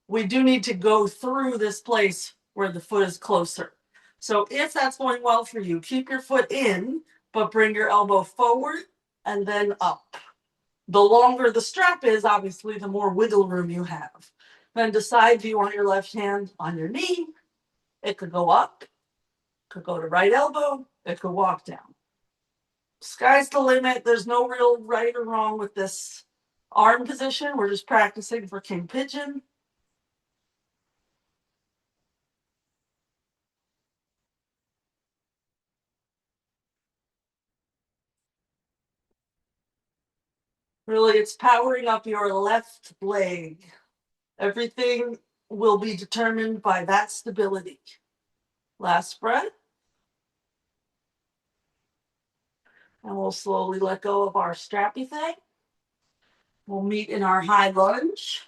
we do need to go through this place where the foot is closer. So if that's going well for you, keep your foot in, but bring your elbow forward and then up. The longer the strap is, obviously, the more wiggle room you have. Then decide, do you want your left hand on your knee? It could go up, could go to right elbow, it could walk down. Sky's the limit. There's no real right or wrong with this arm position. We're just practicing for king pigeon. Really, it's powering up your left leg. Everything will be determined by that stability. Last breath. And we'll slowly let go of our strappy thing. We'll meet in our high lunge.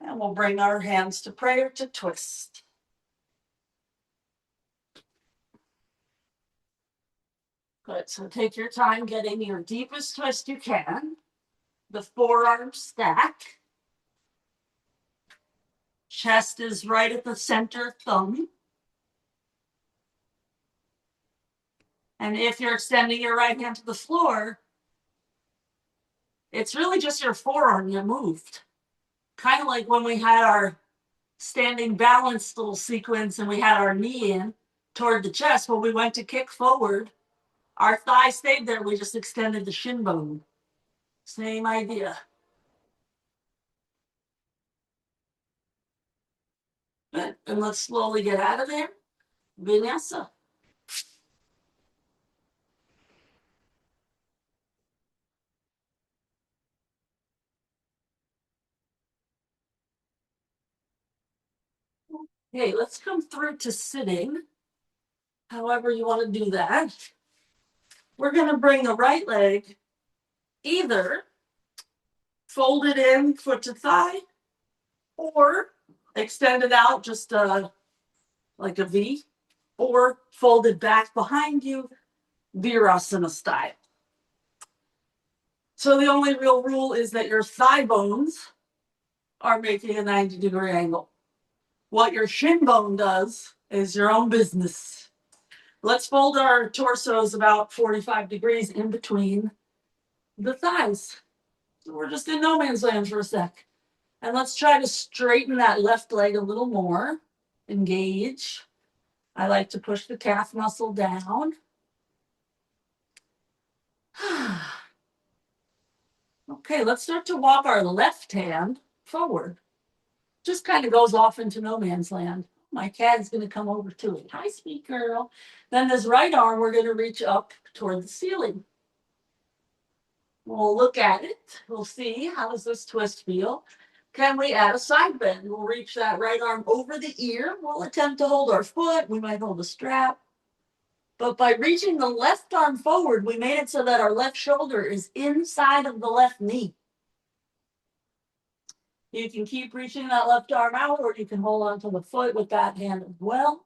And we'll bring our hands to prayer to twist. Good. So take your time getting your deepest twist you can. The forearms stack. Chest is right at the center thumb. And if you're extending your right hand to the floor, it's really just your forearm that moved. Kind of like when we had our standing balance little sequence and we had our knee in toward the chest. When we went to kick forward, our thigh stayed there. We just extended the shin bone. Same idea. Good. And let's slowly get out of there. Vinyasa. Okay, let's come through to sitting. However you want to do that. We're going to bring the right leg either folded in foot to thigh or extend it out just like a V, or folded back behind you, Virasana style. So the only real rule is that your thigh bones are making a 90-degree angle. What your shin bone does is your own business. Let's fold our torsos about 45 degrees in between the thighs. So we're just in no man's land for a sec. And let's try to straighten that left leg a little more. Engage. I like to push the calf muscle down. Okay, let's start to walk our left hand forward. Just kind of goes off into no man's land. My cat is going to come over to it. Hi, sweet girl. Then this right arm, we're going to reach up toward the ceiling. We'll look at it. We'll see, how does this twist feel? Can we add a side bend? We'll reach that right arm over the ear. We'll attempt to hold our foot. We might hold a strap. But by reaching the left arm forward, we made it so that our left shoulder is inside of the left knee. You can keep reaching that left arm out, or you can hold onto the foot with that hand as well.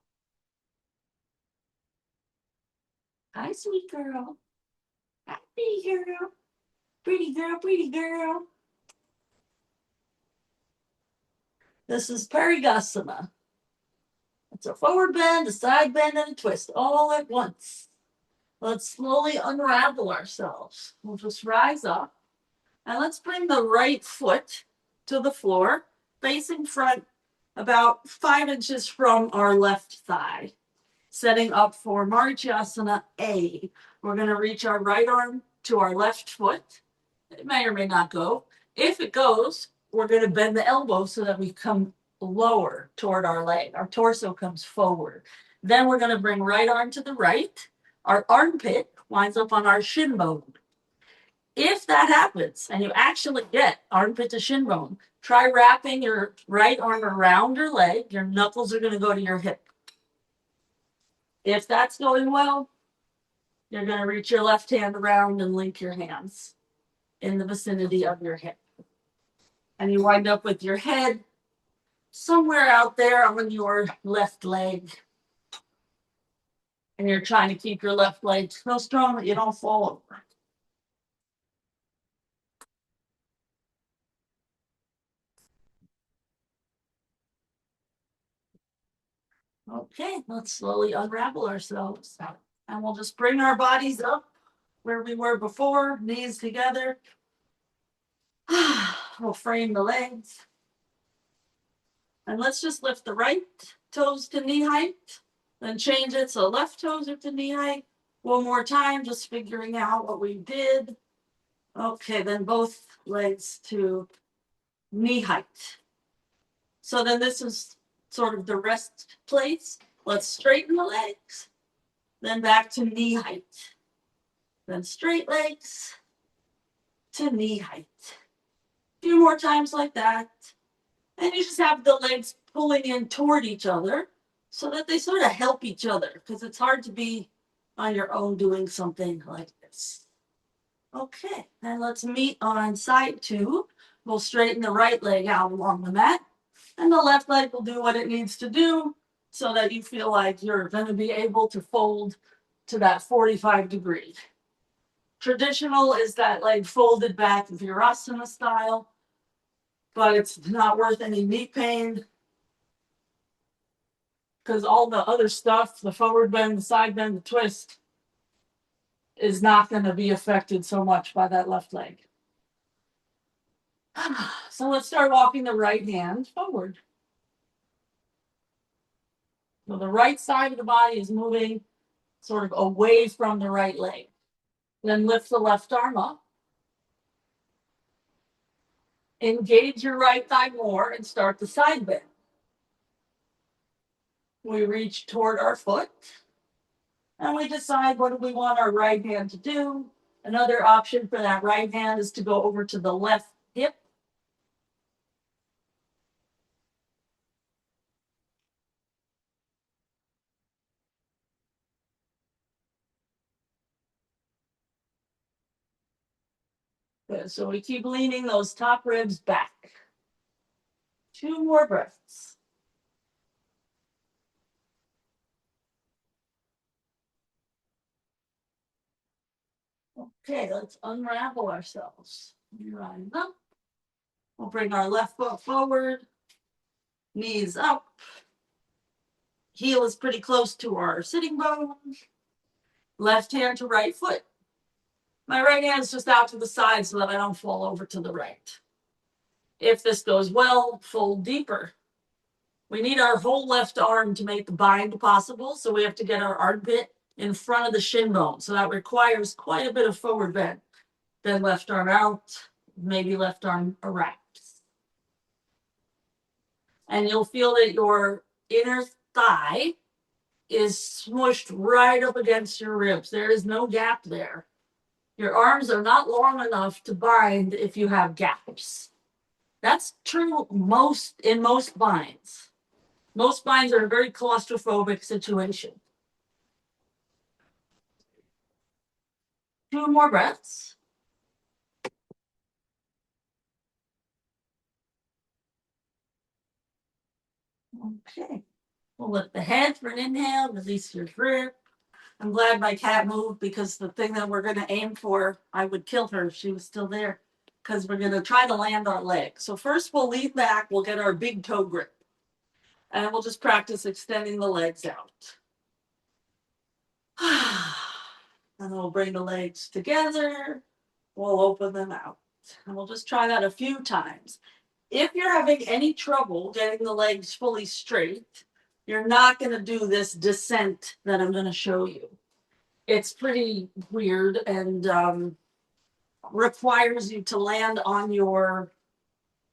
Hi, sweet girl. Hi, pretty girl. Pretty girl, pretty girl. This is Parigasana. It's a forward bend, a side bend, and a twist all at once. Let's slowly unravel ourselves. We'll just rise up. And let's bring the right foot to the floor, facing front about 5 inches from our left thigh. Setting up for Marichyasana A. We're going to reach our right arm to our left foot. It may or may not go. If it goes, we're going to bend the elbow so that we come lower toward our leg. Our torso comes forward. Then we're going to bring right arm to the right. Our armpit winds up on our shin bone. If that happens and you actually get armpit to shin bone, try wrapping your right arm around your leg. Your knuckles are going to go to your hip. If that's going well, you're going to reach your left hand around and link your hands in the vicinity of your hip. And you wind up with your head somewhere out there on your left leg. And you're trying to keep your left leg so strong that you don't fall over. Okay, let's slowly unravel ourselves. And we'll just bring our bodies up where we were before, knees together. We'll frame the legs. And let's just lift the right toes to knee height, then change it so left toes are to knee height. One more time, just figuring out what we did. Okay, then both legs to knee height. So then this is sort of the rest place. Let's straighten the legs, then back to knee height. Then straight legs to knee height. A few more times like that. And you just have the legs pulling in toward each other so that they sort of help each other, because it's hard to be on your own doing something like this. Okay, and let's meet on side 2. We'll straighten the right leg out along the mat, and the left leg will do what it needs to do so that you feel like you're going to be able to fold to that 45 degree. Traditional is that leg folded back Virasana style, but it's not worth any knee pain because all the other stuff, the forward bend, the side bend, the twist, is not going to be affected so much by that left leg. So let's start walking the right hand forward. So the right side of the body is moving sort of away from the right leg. Then lift the left arm up. Engage your right thigh more and start the side bend. We reach toward our foot. And we decide what do we want our right hand to do. Another option for that right hand is to go over to the left hip. Good. So we keep leaning those top ribs back. 2 more breaths. Okay, let's unravel ourselves. Rise up. We'll bring our left foot forward, knees up. Heel is pretty close to our sitting bone. Left hand to right foot. My right hand is just out to the side so that I don't fall over to the right. If this goes well, fold deeper. We need our whole left arm to make the bind possible, so we have to get our armpit in front of the shin bone. So that requires quite a bit of forward bend. Then left arm out, maybe left arm around. And you'll feel that your inner thigh is smushed right up against your ribs. There is no gap there. Your arms are not long enough to bind if you have gaps. That's true in most binds. Most binds are a very claustrophobic situation. 2 more breaths. Okay. We'll lift the head for an inhale, release your grip. I'm glad my cat moved because the thing that we're going to aim for, I would kill her if she was still there, because we're going to try to land our leg. So first we'll lean back, we'll get our big toe grip. And we'll just practice extending the legs out. And then we'll bring the legs together. We'll open them out. And we'll just try that a few times. If you're having any trouble getting the legs fully straight, you're not going to do this descent that I'm going to show you. It's pretty weird and requires you to land on your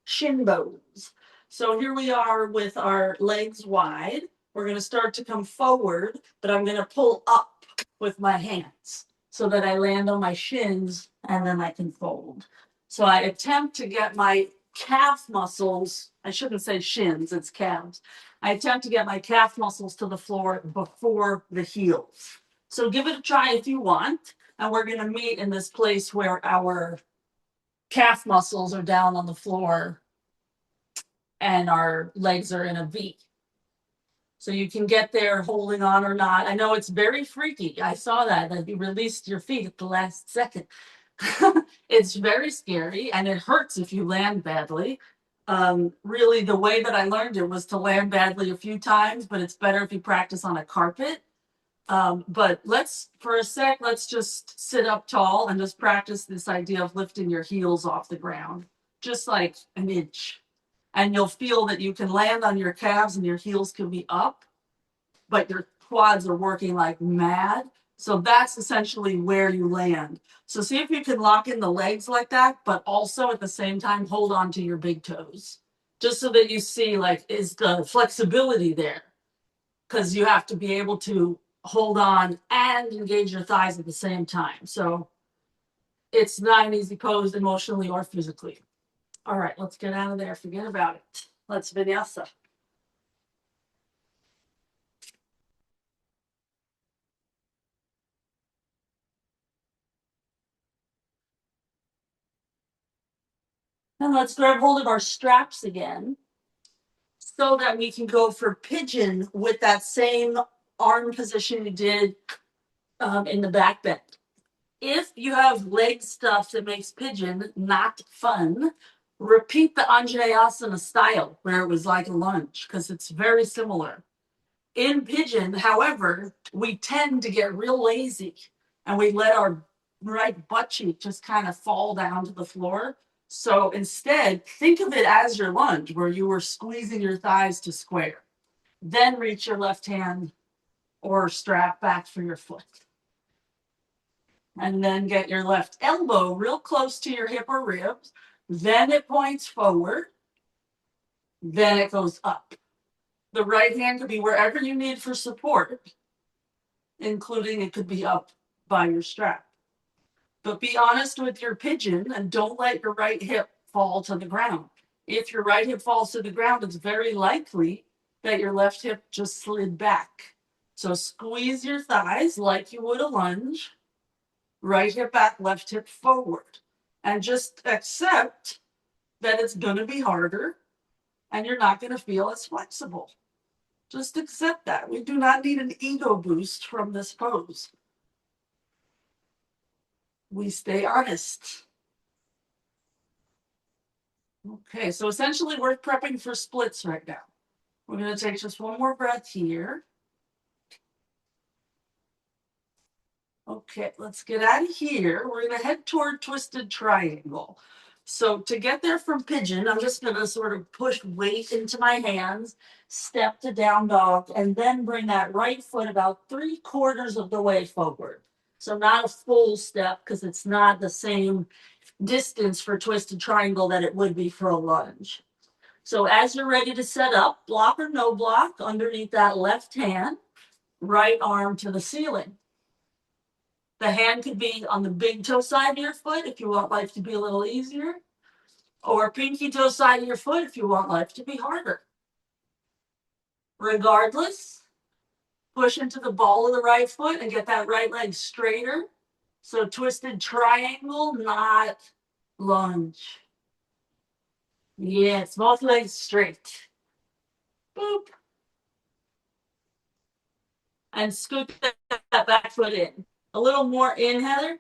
shin bones. So here we are with our legs wide. We're going to start to come forward, but I'm going to pull up with my hands so that I land on my shins and then I can fold. So I attempt to get my calf muscles, I shouldn't say shins, it's calves. I attempt to get my calf muscles to the floor before the heels. So give it a try if you want. And we're going to meet in this place where our calf muscles are down on the floor and our legs are in a V. So you can get there holding on or not. I know it's very freaky. I saw that you released your feet at the last second. It's very scary and it hurts if you land badly. Really, the way that I learned it was to land badly a few times, but it's better if you practice on a carpet. But for a sec, let's just sit up tall and just practice this idea of lifting your heels off the ground, just like an inch. And you'll feel that you can land on your calves and your heels can be up, but your quads are working like mad. So that's essentially where you land. So see if you can lock in the legs like that, but also at the same time, hold on to your big toes, just so that you see, like, is the flexibility there? Because you have to be able to hold on and engage your thighs at the same time. So it's not an easy pose emotionally or physically. All right, let's get out of there. Forget about it. Let's vinyasa. And let's grab hold of our straps again so that we can go for pigeon with that same arm position we did in the back bend. If you have leg stuff that makes pigeon not fun, repeat the Anjaneyasana style where it was like a lunge because it's very similar. In pigeon, however, we tend to get real lazy and we let our right butt cheek just kind of fall down to the floor. So instead, think of it as your lunge where you were squeezing your thighs to square. Then reach your left hand or strap back for your foot. And then get your left elbow real close to your hip or ribs. Then it points forward. Then it goes up. The right hand could be wherever you need for support, including it could be up by your strap. But be honest with your pigeon and don't let your right hip fall to the ground. If your right hip falls to the ground, it's very likely that your left hip just slid back. So squeeze your thighs like you would a lunge. Right hip back, left hip forward. And just accept that it's going to be harder and you're not going to feel as flexible. Just accept that. We do not need an ego boost from this pose. We stay honest. Okay, so essentially we're prepping for splits right now. We're going to take just one more breath here. Okay, let's get out of here. We're going to head toward twisted triangle. So to get there from pigeon, I'm just going to sort of push weight into my hands, step to down dog, and then bring that right foot about 3/4 of the way forward. So not a full step because it's not the same distance for twisted triangle that it would be for a lunge. So as you're ready to set up, block or no block, underneath that left hand, right arm to the ceiling. The hand could be on the big toe side of your foot if you want life to be a little easier, or pinky toe side of your foot if you want life to be harder. Regardless, push into the ball of the right foot and get that right leg straighter. So twisted triangle, not lunge. Yes, both legs straight. Boop. And scoot that back foot in. A little more in, Heather.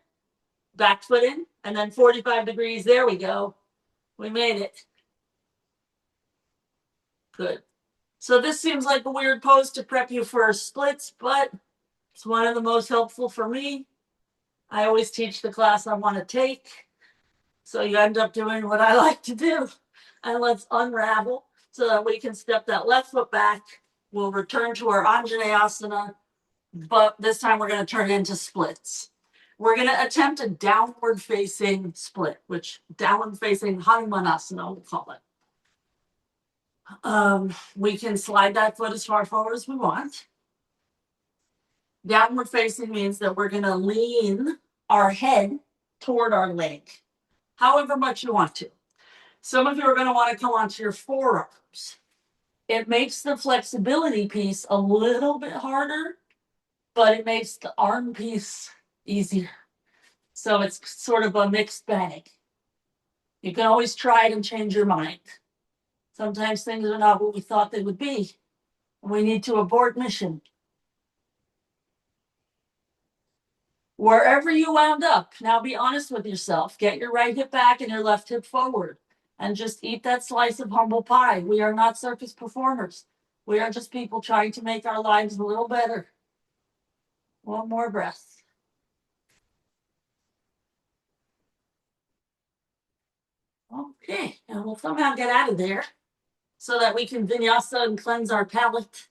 Back foot in. And then 45 degrees. There we go. We made it. Good. So this seems like a weird pose to prep you for splits, but it's one of the most helpful for me. I always teach the class I want to take. So you end up doing what I like to do. And let's unravel so that we can step that left foot back. We'll return to our Anjaneyasana, but this time we're going to turn it into splits. We're going to attempt a downward facing split, which downward facing Hanumanasana, we'll call it. We can slide that foot as far forward as we want. Downward facing means that we're going to lean our head toward our leg, however much you want to. Some of you are going to want to come onto your forearms. It makes the flexibility piece a little bit harder, but it makes the arm piece easier. So it's sort of a mixed bag. You can always try it and change your mind. Sometimes things are not what we thought they would be, and we need to abort mission. Wherever you wound up, now be honest with yourself. Get your right hip back and your left hip forward, and just eat that slice of humble pie. We are not circus performers. We are just people trying to make our lives a little better. One more breath. Okay, and we'll somehow get out of there so that we can vinyasa and cleanse our palate.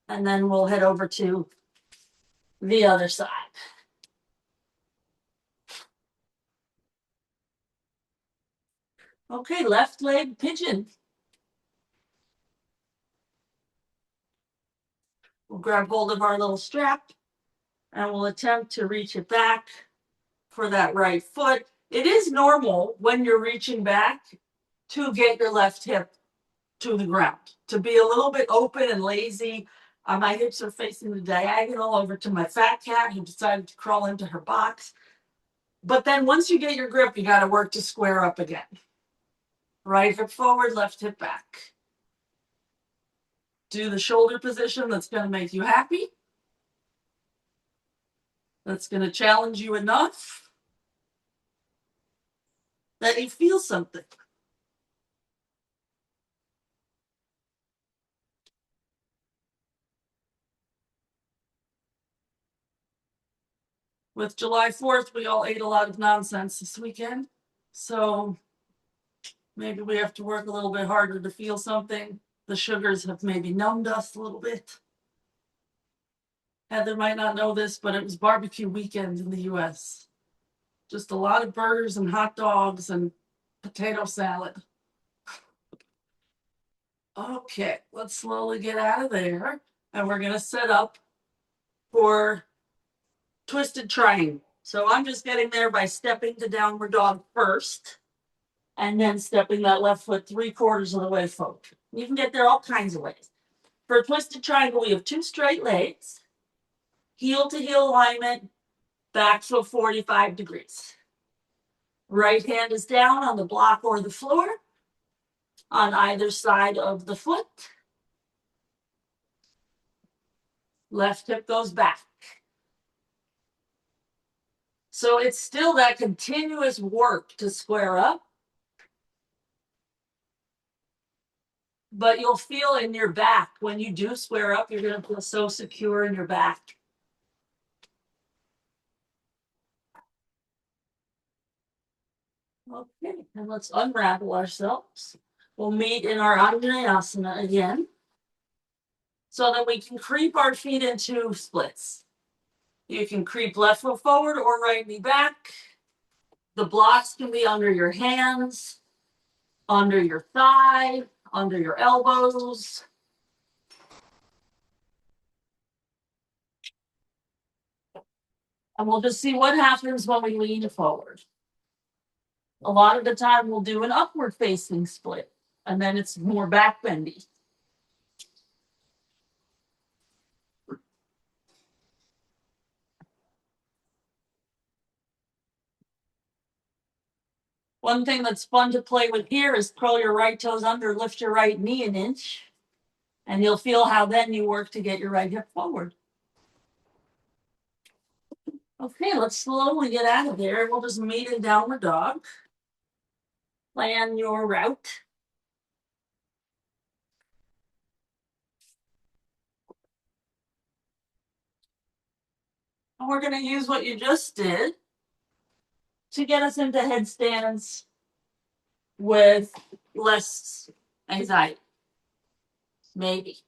And then we'll head over to the other side. Okay, left leg pigeon. We'll grab hold of our little strap and we'll attempt to reach it back for that right foot. It is normal when you're reaching back to get your left hip to the ground, to be a little bit open and lazy. My hips are facing the diagonal over to my fat cat who decided to crawl into her box. But then once you get your grip, you got to work to square up again. Right hip forward, left hip back. Do the shoulder position that's going to make you happy. That's going to challenge you enough that you feel something. With July 4th, we all ate a lot of nonsense this weekend. So maybe we have to work a little bit harder to feel something. The sugars have maybe numbed us a little bit. Heather might not know this, but it was barbecue weekend in the US. Just a lot of burgers and hot dogs and potato salad. Okay, let's slowly get out of there. And we're going to set up for twisted triangle. So I'm just getting there by stepping to downward dog first, and then stepping that left foot 3/4 of the way forward. You can get there all kinds of ways. For a twisted triangle, we have 2 straight legs, heel to heel alignment, back to 45 degrees. Right hand is down on the block or the floor on either side of the foot. Left hip goes back. So it's still that continuous work to square up, but you'll feel in your back when you do square up, you're going to feel so secure in your back. Okay, and let's unravel ourselves. We'll meet in our Anjaneyasana again so that we can creep our feet into splits. You can creep left foot forward or right knee back. The blocks can be under your hands, under your thigh, under your elbows. And we'll just see what happens when we lean forward. A lot of the time we'll do an upward facing split, and then it's more back bendy. One thing that's fun to play with here is curl your right toes under, lift your right knee an inch, and you'll feel how then you work to get your right hip forward. Okay, let's slowly get out of there. We'll just meet in downward dog. Plan your route. And we're going to use what you just did to get us into headstands with less anxiety. Maybe.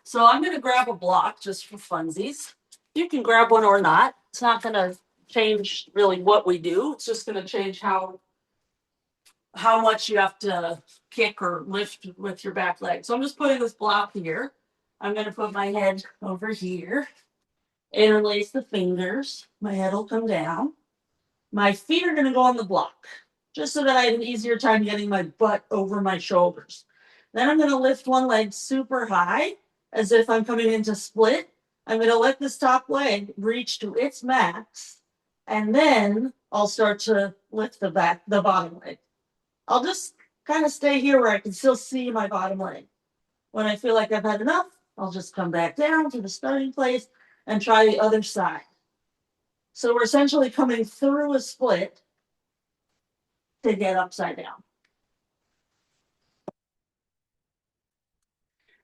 So I'm going to grab a block just for funsies. You can grab one or not. It's not going to change really what we do. It's just going to change how much you have to kick or lift with your back leg. So I'm just putting this block here. I'm going to put my head over here, interlace the fingers. My head will come down. My feet are going to go on the block, just so that I have an easier time getting my butt over my shoulders. Then I'm going to lift one leg super high, as if I'm coming into split. I'm going to let this top leg reach to its max, and then I'll start to lift the bottom leg. I'll just kind of stay here where I can still see my bottom leg. When I feel like I've had enough, I'll just come back down to the starting place and try the other side. So we're essentially coming through a split to get upside down.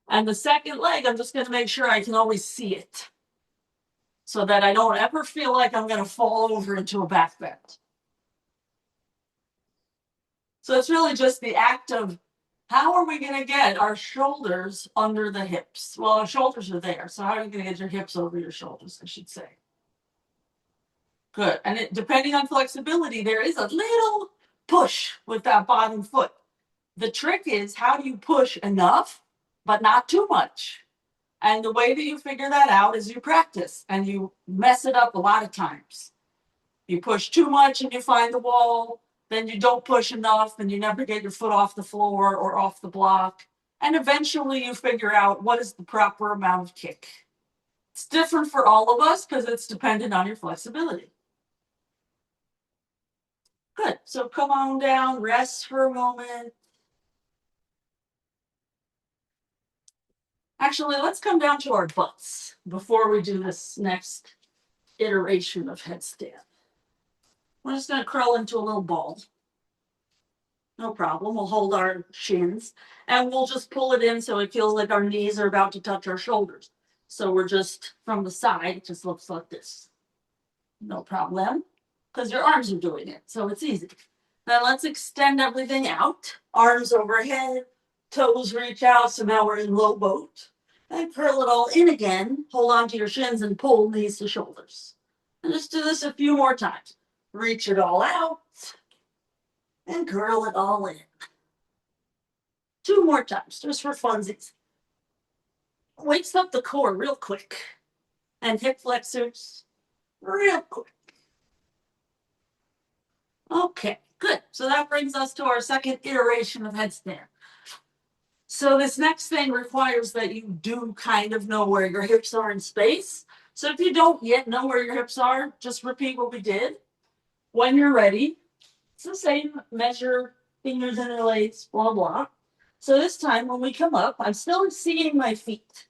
And the second leg, I'm just going to make sure I can always see it so that I don't ever feel like I'm going to fall over into a back bend. So it's really just the act of how are we going to get our shoulders under the hips? Well, our shoulders are there. So how are you going to get your hips over your shoulders, I should say? Good. And depending on flexibility, there is a little push with that bottom foot. The trick is, how do you push enough, but not too much? And the way that you figure that out is you practice, and you mess it up a lot of times. You push too much and you find the wall, then you don't push enough and you never get your foot off the floor or off the block. And eventually you figure out what is the proper amount of kick. It's different for all of us because it's dependent on your flexibility. Good. So come on down, rest for a moment. Actually, let's come down to our butts before we do this next iteration of headstand. We're just going to curl into a little ball. No problem. We'll hold our shins and we'll just pull it in so it feels like our knees are about to touch our shoulders. So we're just from the side, it just looks like this. No problem, because your arms are doing it, so it's easy. Then let's extend everything out. Arms overhead, toes reach out, so now we're in low boat. And curl it all in again. Hold on to your shins and pull knees to shoulders. And just do this a few more times. Reach it all out and curl it all in. 2 more times, just for funsies. Wakes up the core real quick. And hip flexors real quick. Okay, good. So that brings us to our second iteration of headstand. So this next thing requires that you do kind of know where your hips are in space. So if you don't yet know where your hips are, just repeat what we did. When you're ready, it's the same measure, fingers interlaced, blah, blah. So this time when we come up, I'm still seeing my feet.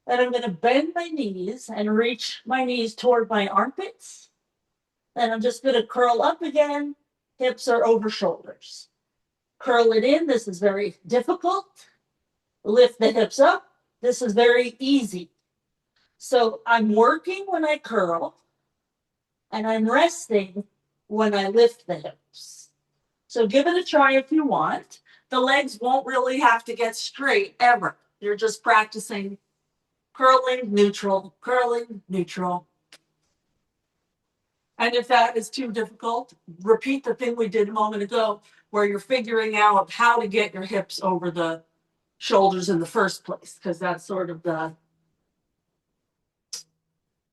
And I'm going to bend my knees and reach my knees toward my armpits. And I'm just going to curl up again. Hips are over shoulders. Curl it in. This is very difficult. Lift the hips up. This is very easy. So I'm working when I curl, and I'm resting when I lift the hips. So give it a try if you want. The legs won't really have to get straight ever. You're just practicing curling, neutral, curling, neutral. And if that is too difficult, repeat the thing we did a moment ago, where you're figuring out how to get your hips over the shoulders in the first place, because that's sort of the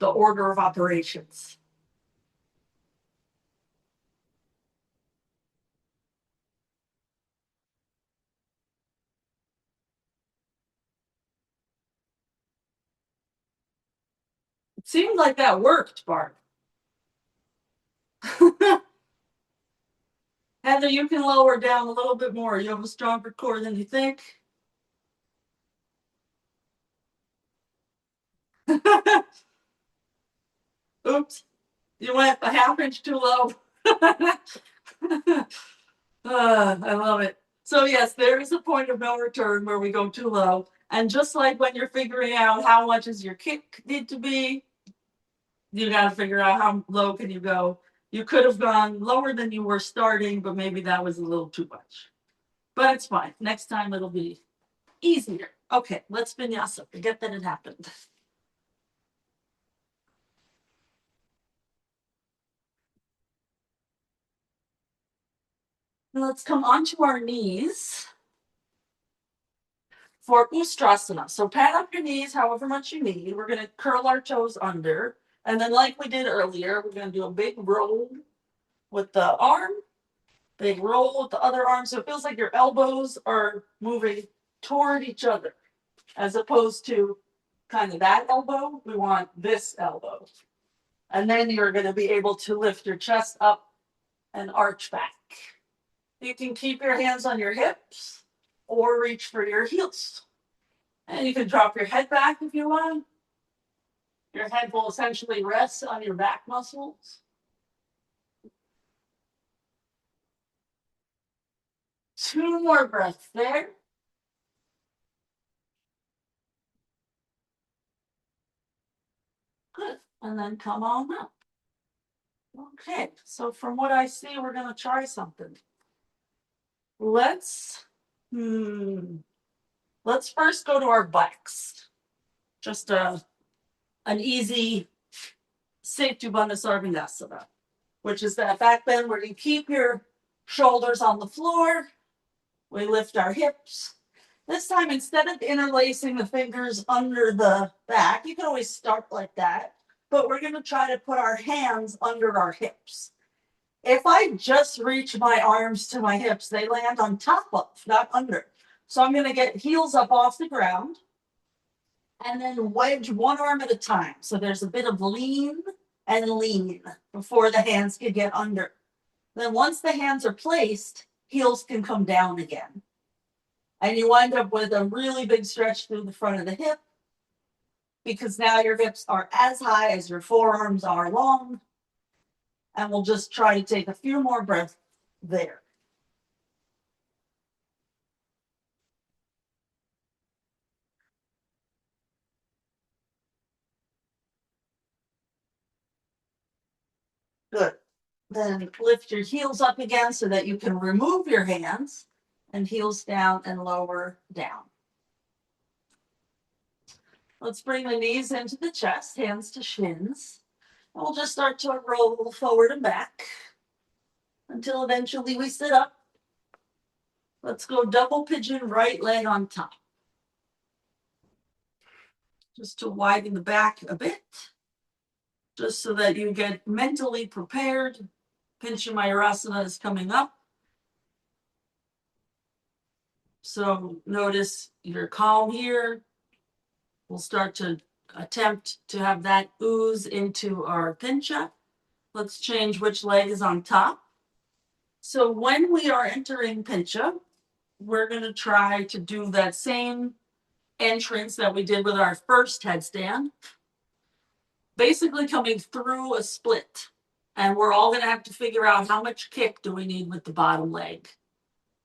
order of operations. It seemed like that worked, Bart. Heather, you can lower down a little bit more. You have a stronger core than you think. Oops, you went a half inch too low. I love it. So yes, there is a point of no return where we go too low. And just like when you're figuring out how much is your kick need to be, you got to figure out how low can you go. You could have gone lower than you were starting, but maybe that was a little too much. But it's fine. Next time it'll be easier. Okay, let's vinyasa. Forget that it happened. Let's come onto our knees for Ustrasana. So pat up your knees however much you need. We're going to curl our toes under. And then like we did earlier, we're going to do a big roll with the arm, big roll with the other arm. So it feels like your elbows are moving toward each other as opposed to kind of that elbow. We want this elbow. And then you're going to be able to lift your chest up and arch back. You can keep your hands on your hips or reach for your heels. And you can drop your head back if you want. Your head will essentially rest on your back muscles. 2 more breaths there. Good. And then come on up. Okay, so from what I see, we're going to try something. Let's first go to our backs. Just an easy Setu Bandha Sarvinasana, which is that back bend where you keep your shoulders on the floor. We lift our hips. This time, instead of interlacing the fingers under the back, you can always start like that, but we're going to try to put our hands under our hips. If I just reach my arms to my hips, they land on top of, not under. So I'm going to get heels up off the ground and then wedge one arm at a time. So there's a bit of lean and lean before the hands can get under. Then once the hands are placed, heels can come down again. And you wind up with a really big stretch through the front of the hip because now your hips are as high as your forearms are long. And we'll just try to take a few more breaths there. Good. Then lift your heels up again so that you can remove your hands and heels down and lower down. Let's bring the knees into the chest, hands to shins. And we'll just start to roll forward and back until eventually we sit up. Let's go double pigeon, right leg on top. Just to widen the back a bit, just so that you get mentally prepared. Pincha Mayurasana is coming up. So notice you're calm here. We'll start to attempt to have that ooze into our pincha. Let's change which leg is on top. So when we are entering pincha, we're going to try to do that same entrance that we did with our first headstand, basically coming through a split. And we're all going to have to figure out how much kick do we need with the bottom leg.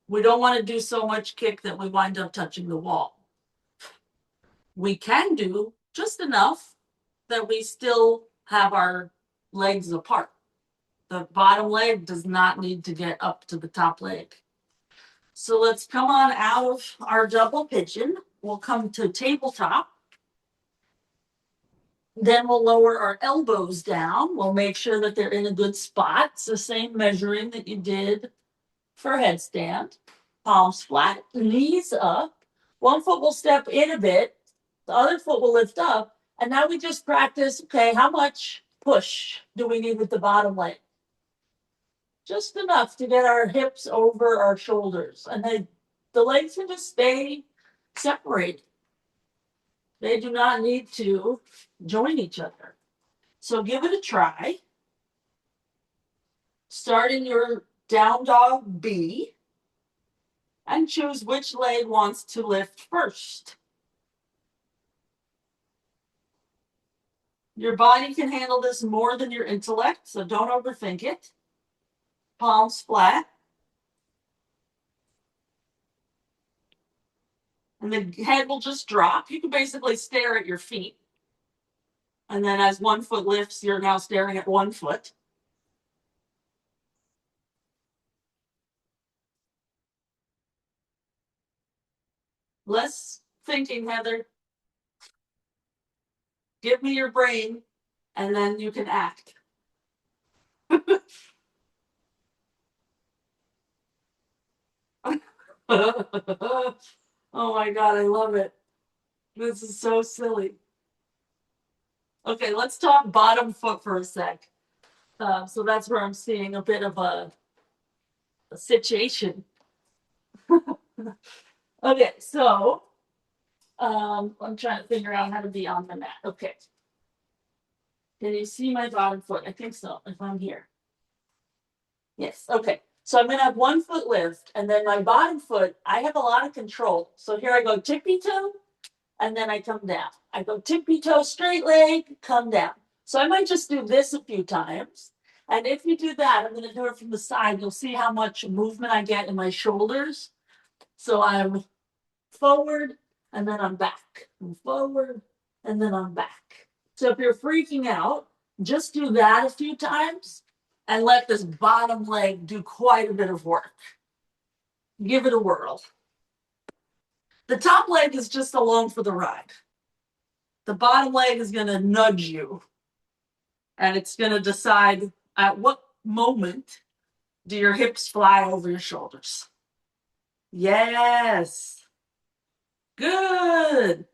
We don't want to do so much kick that we wind up touching the wall. We can do just enough that we still have our legs apart. The bottom leg does not need to get up to the top leg. So let's come on out of our double pigeon. We'll come to tabletop. Then we'll lower our elbows down. We'll make sure that they're in a good spot. It's the same measuring that you did for headstand. Palms flat, knees up. One foot will step in a bit. The other foot will lift up. And now we just practice, okay, how much push do we need with the bottom leg? Just enough to get our hips over our shoulders. And then the legs can just stay separated. They do not need to join each other. So give it a try. Start in your down dog B and choose which leg wants to lift first. Your body can handle this more than your intellect, so don't overthink it. Palms flat. And the head will just drop. You can basically stare at your feet. And then as one foot lifts, you're now staring at one foot. Less thinking, Heather. Give me your brain, and then you can act. Oh my God, I love it. This is so silly. Okay, let's talk bottom foot for a sec. So that's where I'm seeing a bit of a situation. Okay, so I'm trying to figure out how to be on the mat. Okay. Can you see my bottom foot? I think so, if I'm here. Yes, okay. So I'm gonna have one foot lift, and then my bottom foot, I have a lot of control. So here I go tippy toe, and then I come down. I go tippy toe, straight leg, come down. So I might just do this a few times. And if you do that, I'm gonna do it from the side. You'll see how much movement I get in my shoulders. So I'm forward, and then I'm back. I'm forward, and then I'm back. So if you're freaking out, just do that a few times and let this bottom leg do quite a bit of work. Give it a whirl. The top leg is just along for the ride. The bottom leg is going to nudge you, and it's going to decide at what moment do your hips fly over your shoulders. Yes. Good.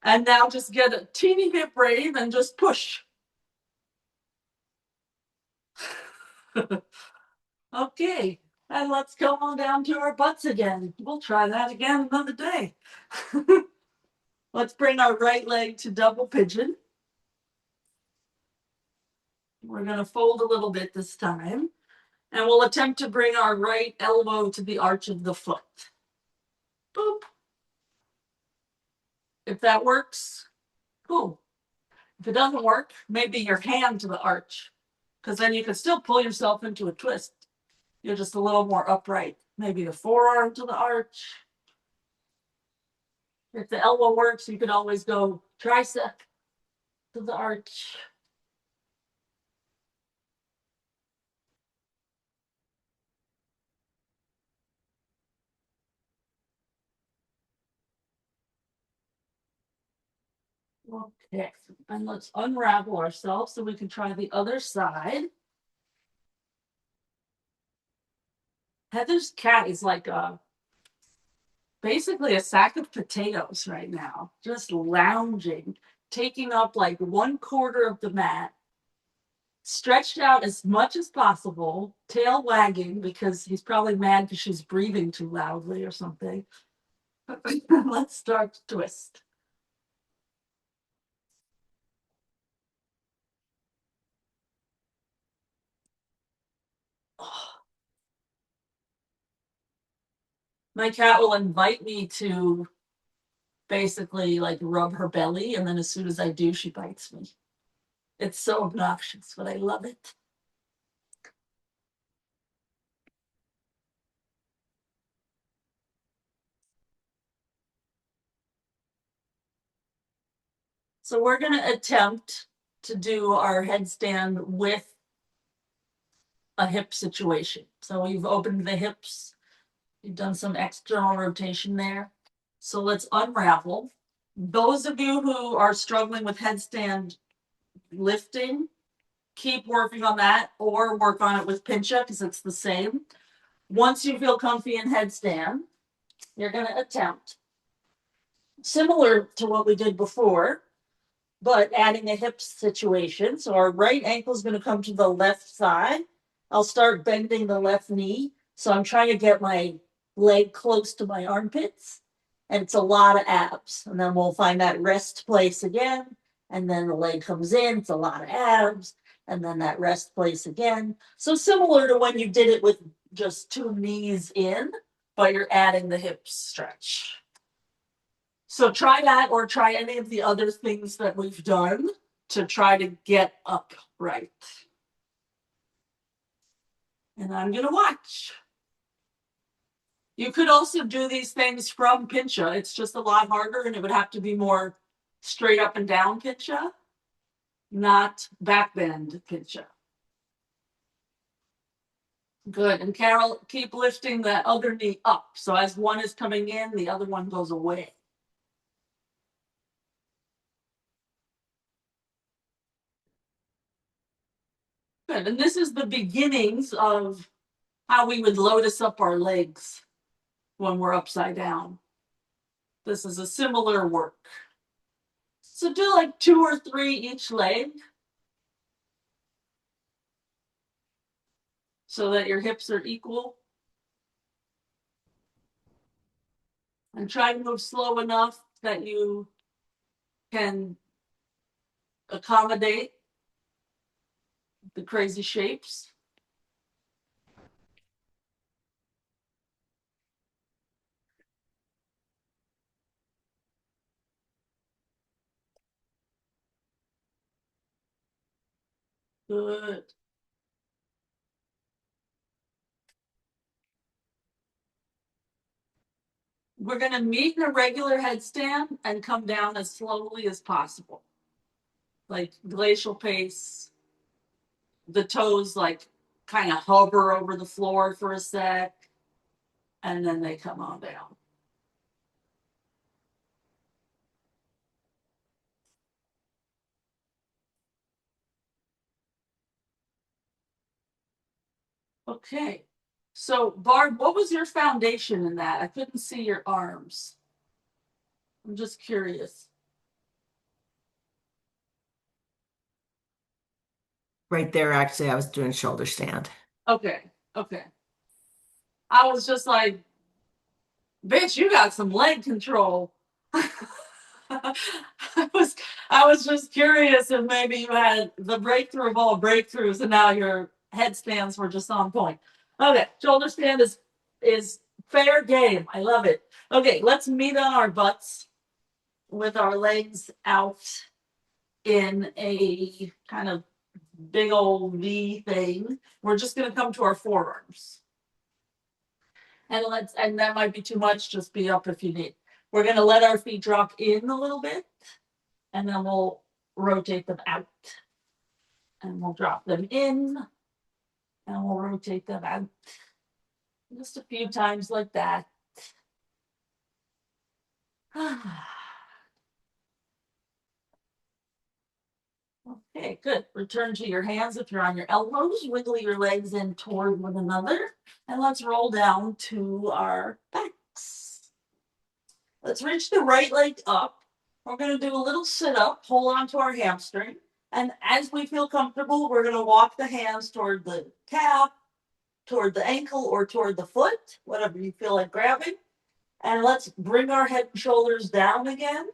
And now just get a teeny bit brave and just push. Okay, and let's go on down to our butts again. We'll try that again another day. Let's bring our right leg to double pigeon. We're going to fold a little bit this time, and we'll attempt to bring our right elbow to the arch of the foot. Boop. If that works, cool. If it doesn't work, maybe your hand to the arch, because then you can still pull yourself into a twist. You're just a little more upright. Maybe the forearm to the arch. If the elbow works, you can always go tricep to the arch. Okay, and let's unravel ourselves so we can try the other side. Heather's cat is like basically a sack of potatoes right now, just lounging, taking up like 1/4 of the mat, stretched out as much as possible, tail wagging because he's probably mad because she's breathing too loudly or something. Let's start to twist. My cat will invite me to basically like rub her belly, and then as soon as I do, she bites me. It's so obnoxious, but I love it. So we're going to attempt to do our headstand with a hip situation. So we've opened the hips, you've done some external rotation there. So let's unravel. Those of you who are struggling with headstand lifting, keep working on that or work on it with pincha because it's the same. Once you feel comfy in headstand, you're going to attempt, similar to what we did before, but adding a hip situation. So our right ankle is going to come to the left side. I'll start bending the left knee. So I'm trying to get my leg close to my armpits. And it's a lot of abs. And then we'll find that rest place again. And then the leg comes in. It's a lot of abs. And then that rest place again. So similar to when you did it with just 2 knees in, but you're adding the hip stretch. So try that or try any of the other things that we've done to try to get upright. And I'm going to watch. You could also do these things from pincha. It's just a lot harder and it would have to be more straight up and down pincha, not back bend pincha. Good. And Carol, keep lifting that other knee up. So as one is coming in, the other one goes away. Good. And this is the beginnings of how we would lotus up our legs when we're upside down. This is a similar work. So do like 2 or 3 each leg so that your hips are equal. And try to move slow enough that you can accommodate the crazy shapes. Good. We're going to meet in a regular headstand and come down as slowly as possible. Like glacial pace. The toes like kind of hover over the floor for a sec. And then they come on down. Okay. So Barb, what was your foundation in that? I couldn't see your arms. I'm just curious. Right there, actually, I was doing shoulder stand. Okay. Okay. I was just like, bitch, you got some leg control. I was I was just curious if maybe you had the breakthrough of all breakthroughs and now your headstands were just on point. Okay, shoulder stand is fair game. I love it. Okay, let's meet on our butts with our legs out in a kind of big old V thing. We're just gonna come to our forearms. And that might be too much, just be up if you need. We're gonna let our feet drop in a little bit and then we'll rotate them out. And we'll drop them in and we'll rotate them out. Just a few times like that. Okay, good. Return to your hands if you're on your elbows. Wiggle your legs in toward one another. And let's roll down to our backs. Let's reach the right leg up. We're going to do a little sit up, hold on to our hamstring. And as we feel comfortable, we're going to walk the hands toward the calf, toward the ankle, or toward the foot, whatever you feel like grabbing. And let's bring our head and shoulders down again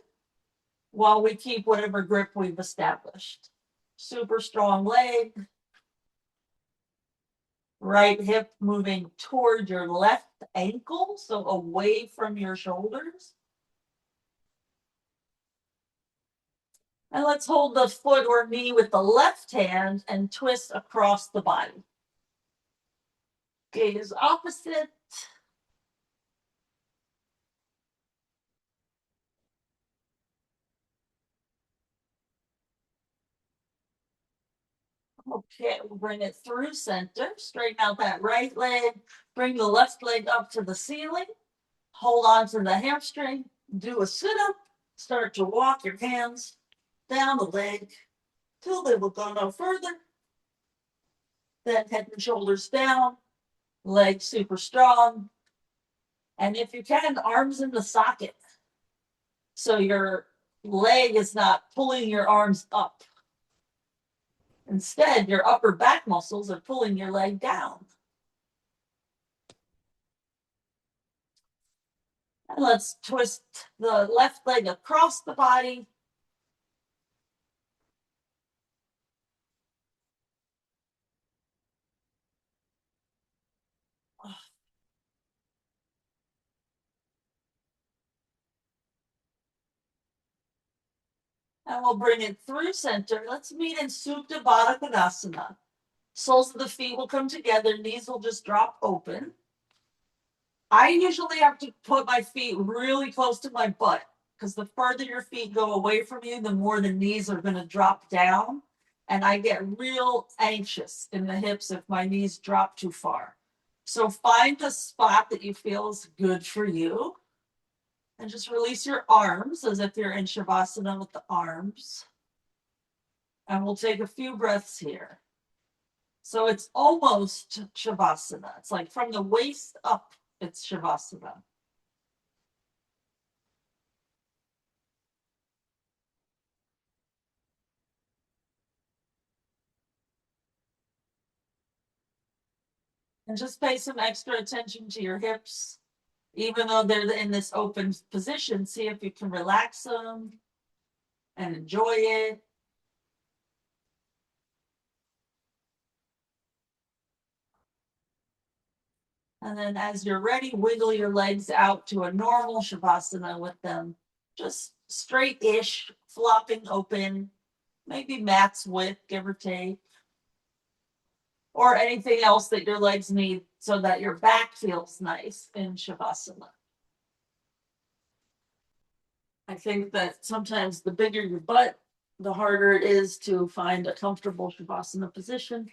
while we keep whatever grip we've established. Super strong leg. Right hip moving toward your left ankle, so away from your shoulders. And let's hold the foot or knee with the left hand and twist across the body. Gaze opposite. Okay, we'll bring it through center. Straighten out that right leg. Bring the left leg up to the ceiling. Hold on to the hamstring. Do a sit-up. Start to walk your hands down the leg till they will go no further. Then head and shoulders down. Legs super strong. And if you can, arms in the socket. So your leg is not pulling your arms up. Instead, your upper back muscles are pulling your leg down. And let's twist the left leg across the body. And we'll bring it through center. Let's meet in Supta Baddha Konasana. Soles of the feet will come together, knees will just drop open. I usually have to put my feet really close to my butt because the further your feet go away from you, the more the knees are going to drop down. And I get real anxious in the hips if my knees drop too far. So find a spot that you feel is good for you. And just release your arms as if you're in Shavasana with the arms. And we'll take a few breaths here. So it's almost Shavasana. It's like from the waist up, it's Shavasana. And just pay some extra attention to your hips. Even though they're in this open position, see if you can relax them and enjoy it. And then as you're ready, wiggle your legs out to a normal Shavasana with them just straight-ish, flopping open, maybe mat's width, give or take, or anything else that your legs need so that your back feels nice in Shavasana. I think that sometimes the bigger your butt, the harder it is to find a comfortable Shavasana position.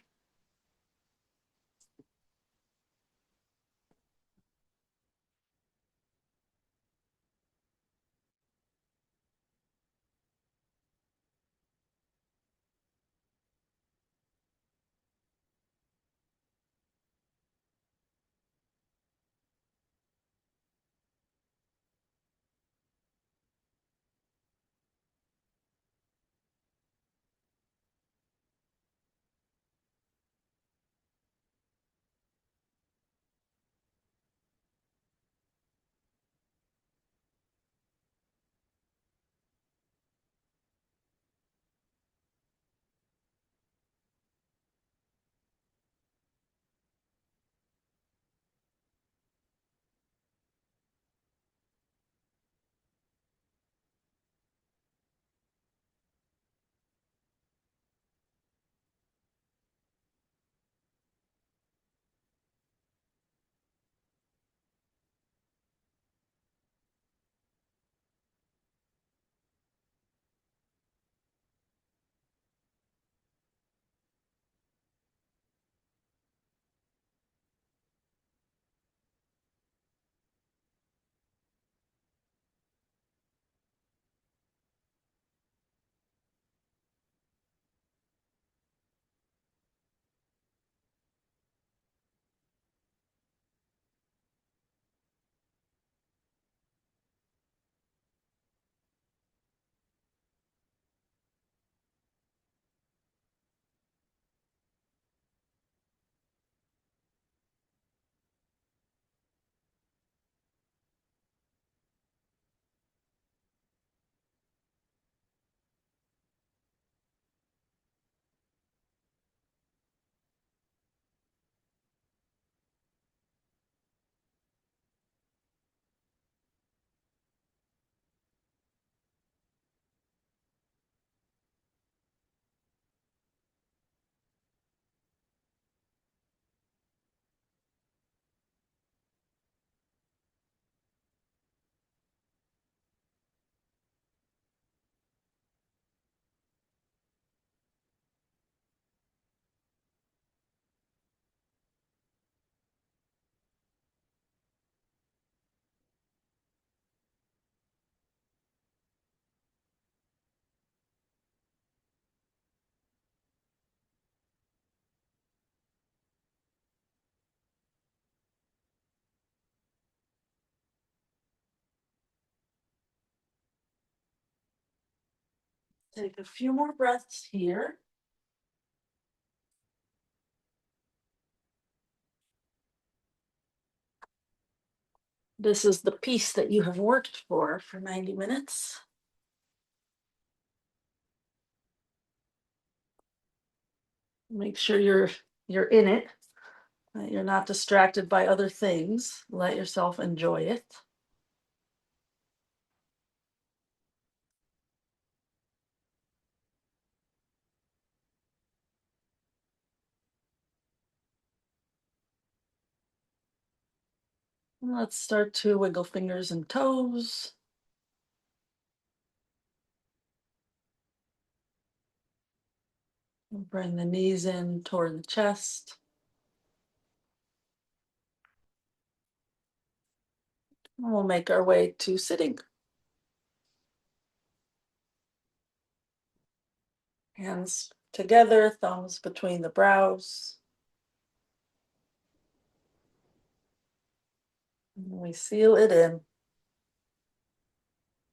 Take a few more breaths here. This is the piece that you have worked for 90 minutes. Make sure you're in it, that you're not distracted by other things. Let yourself enjoy it. And let's start to wiggle fingers and toes. Bring the knees in toward the chest. And we'll make our way to sitting. Hands together, thumbs between the brows. And we seal it in.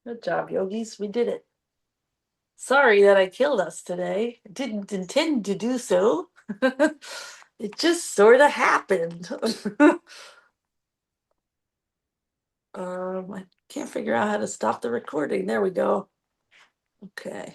Good job, yogis. We did it. Sorry that I killed us today. I didn't intend to do so. It just sort of happened. I can't figure out how to stop the recording. There we go. Okay.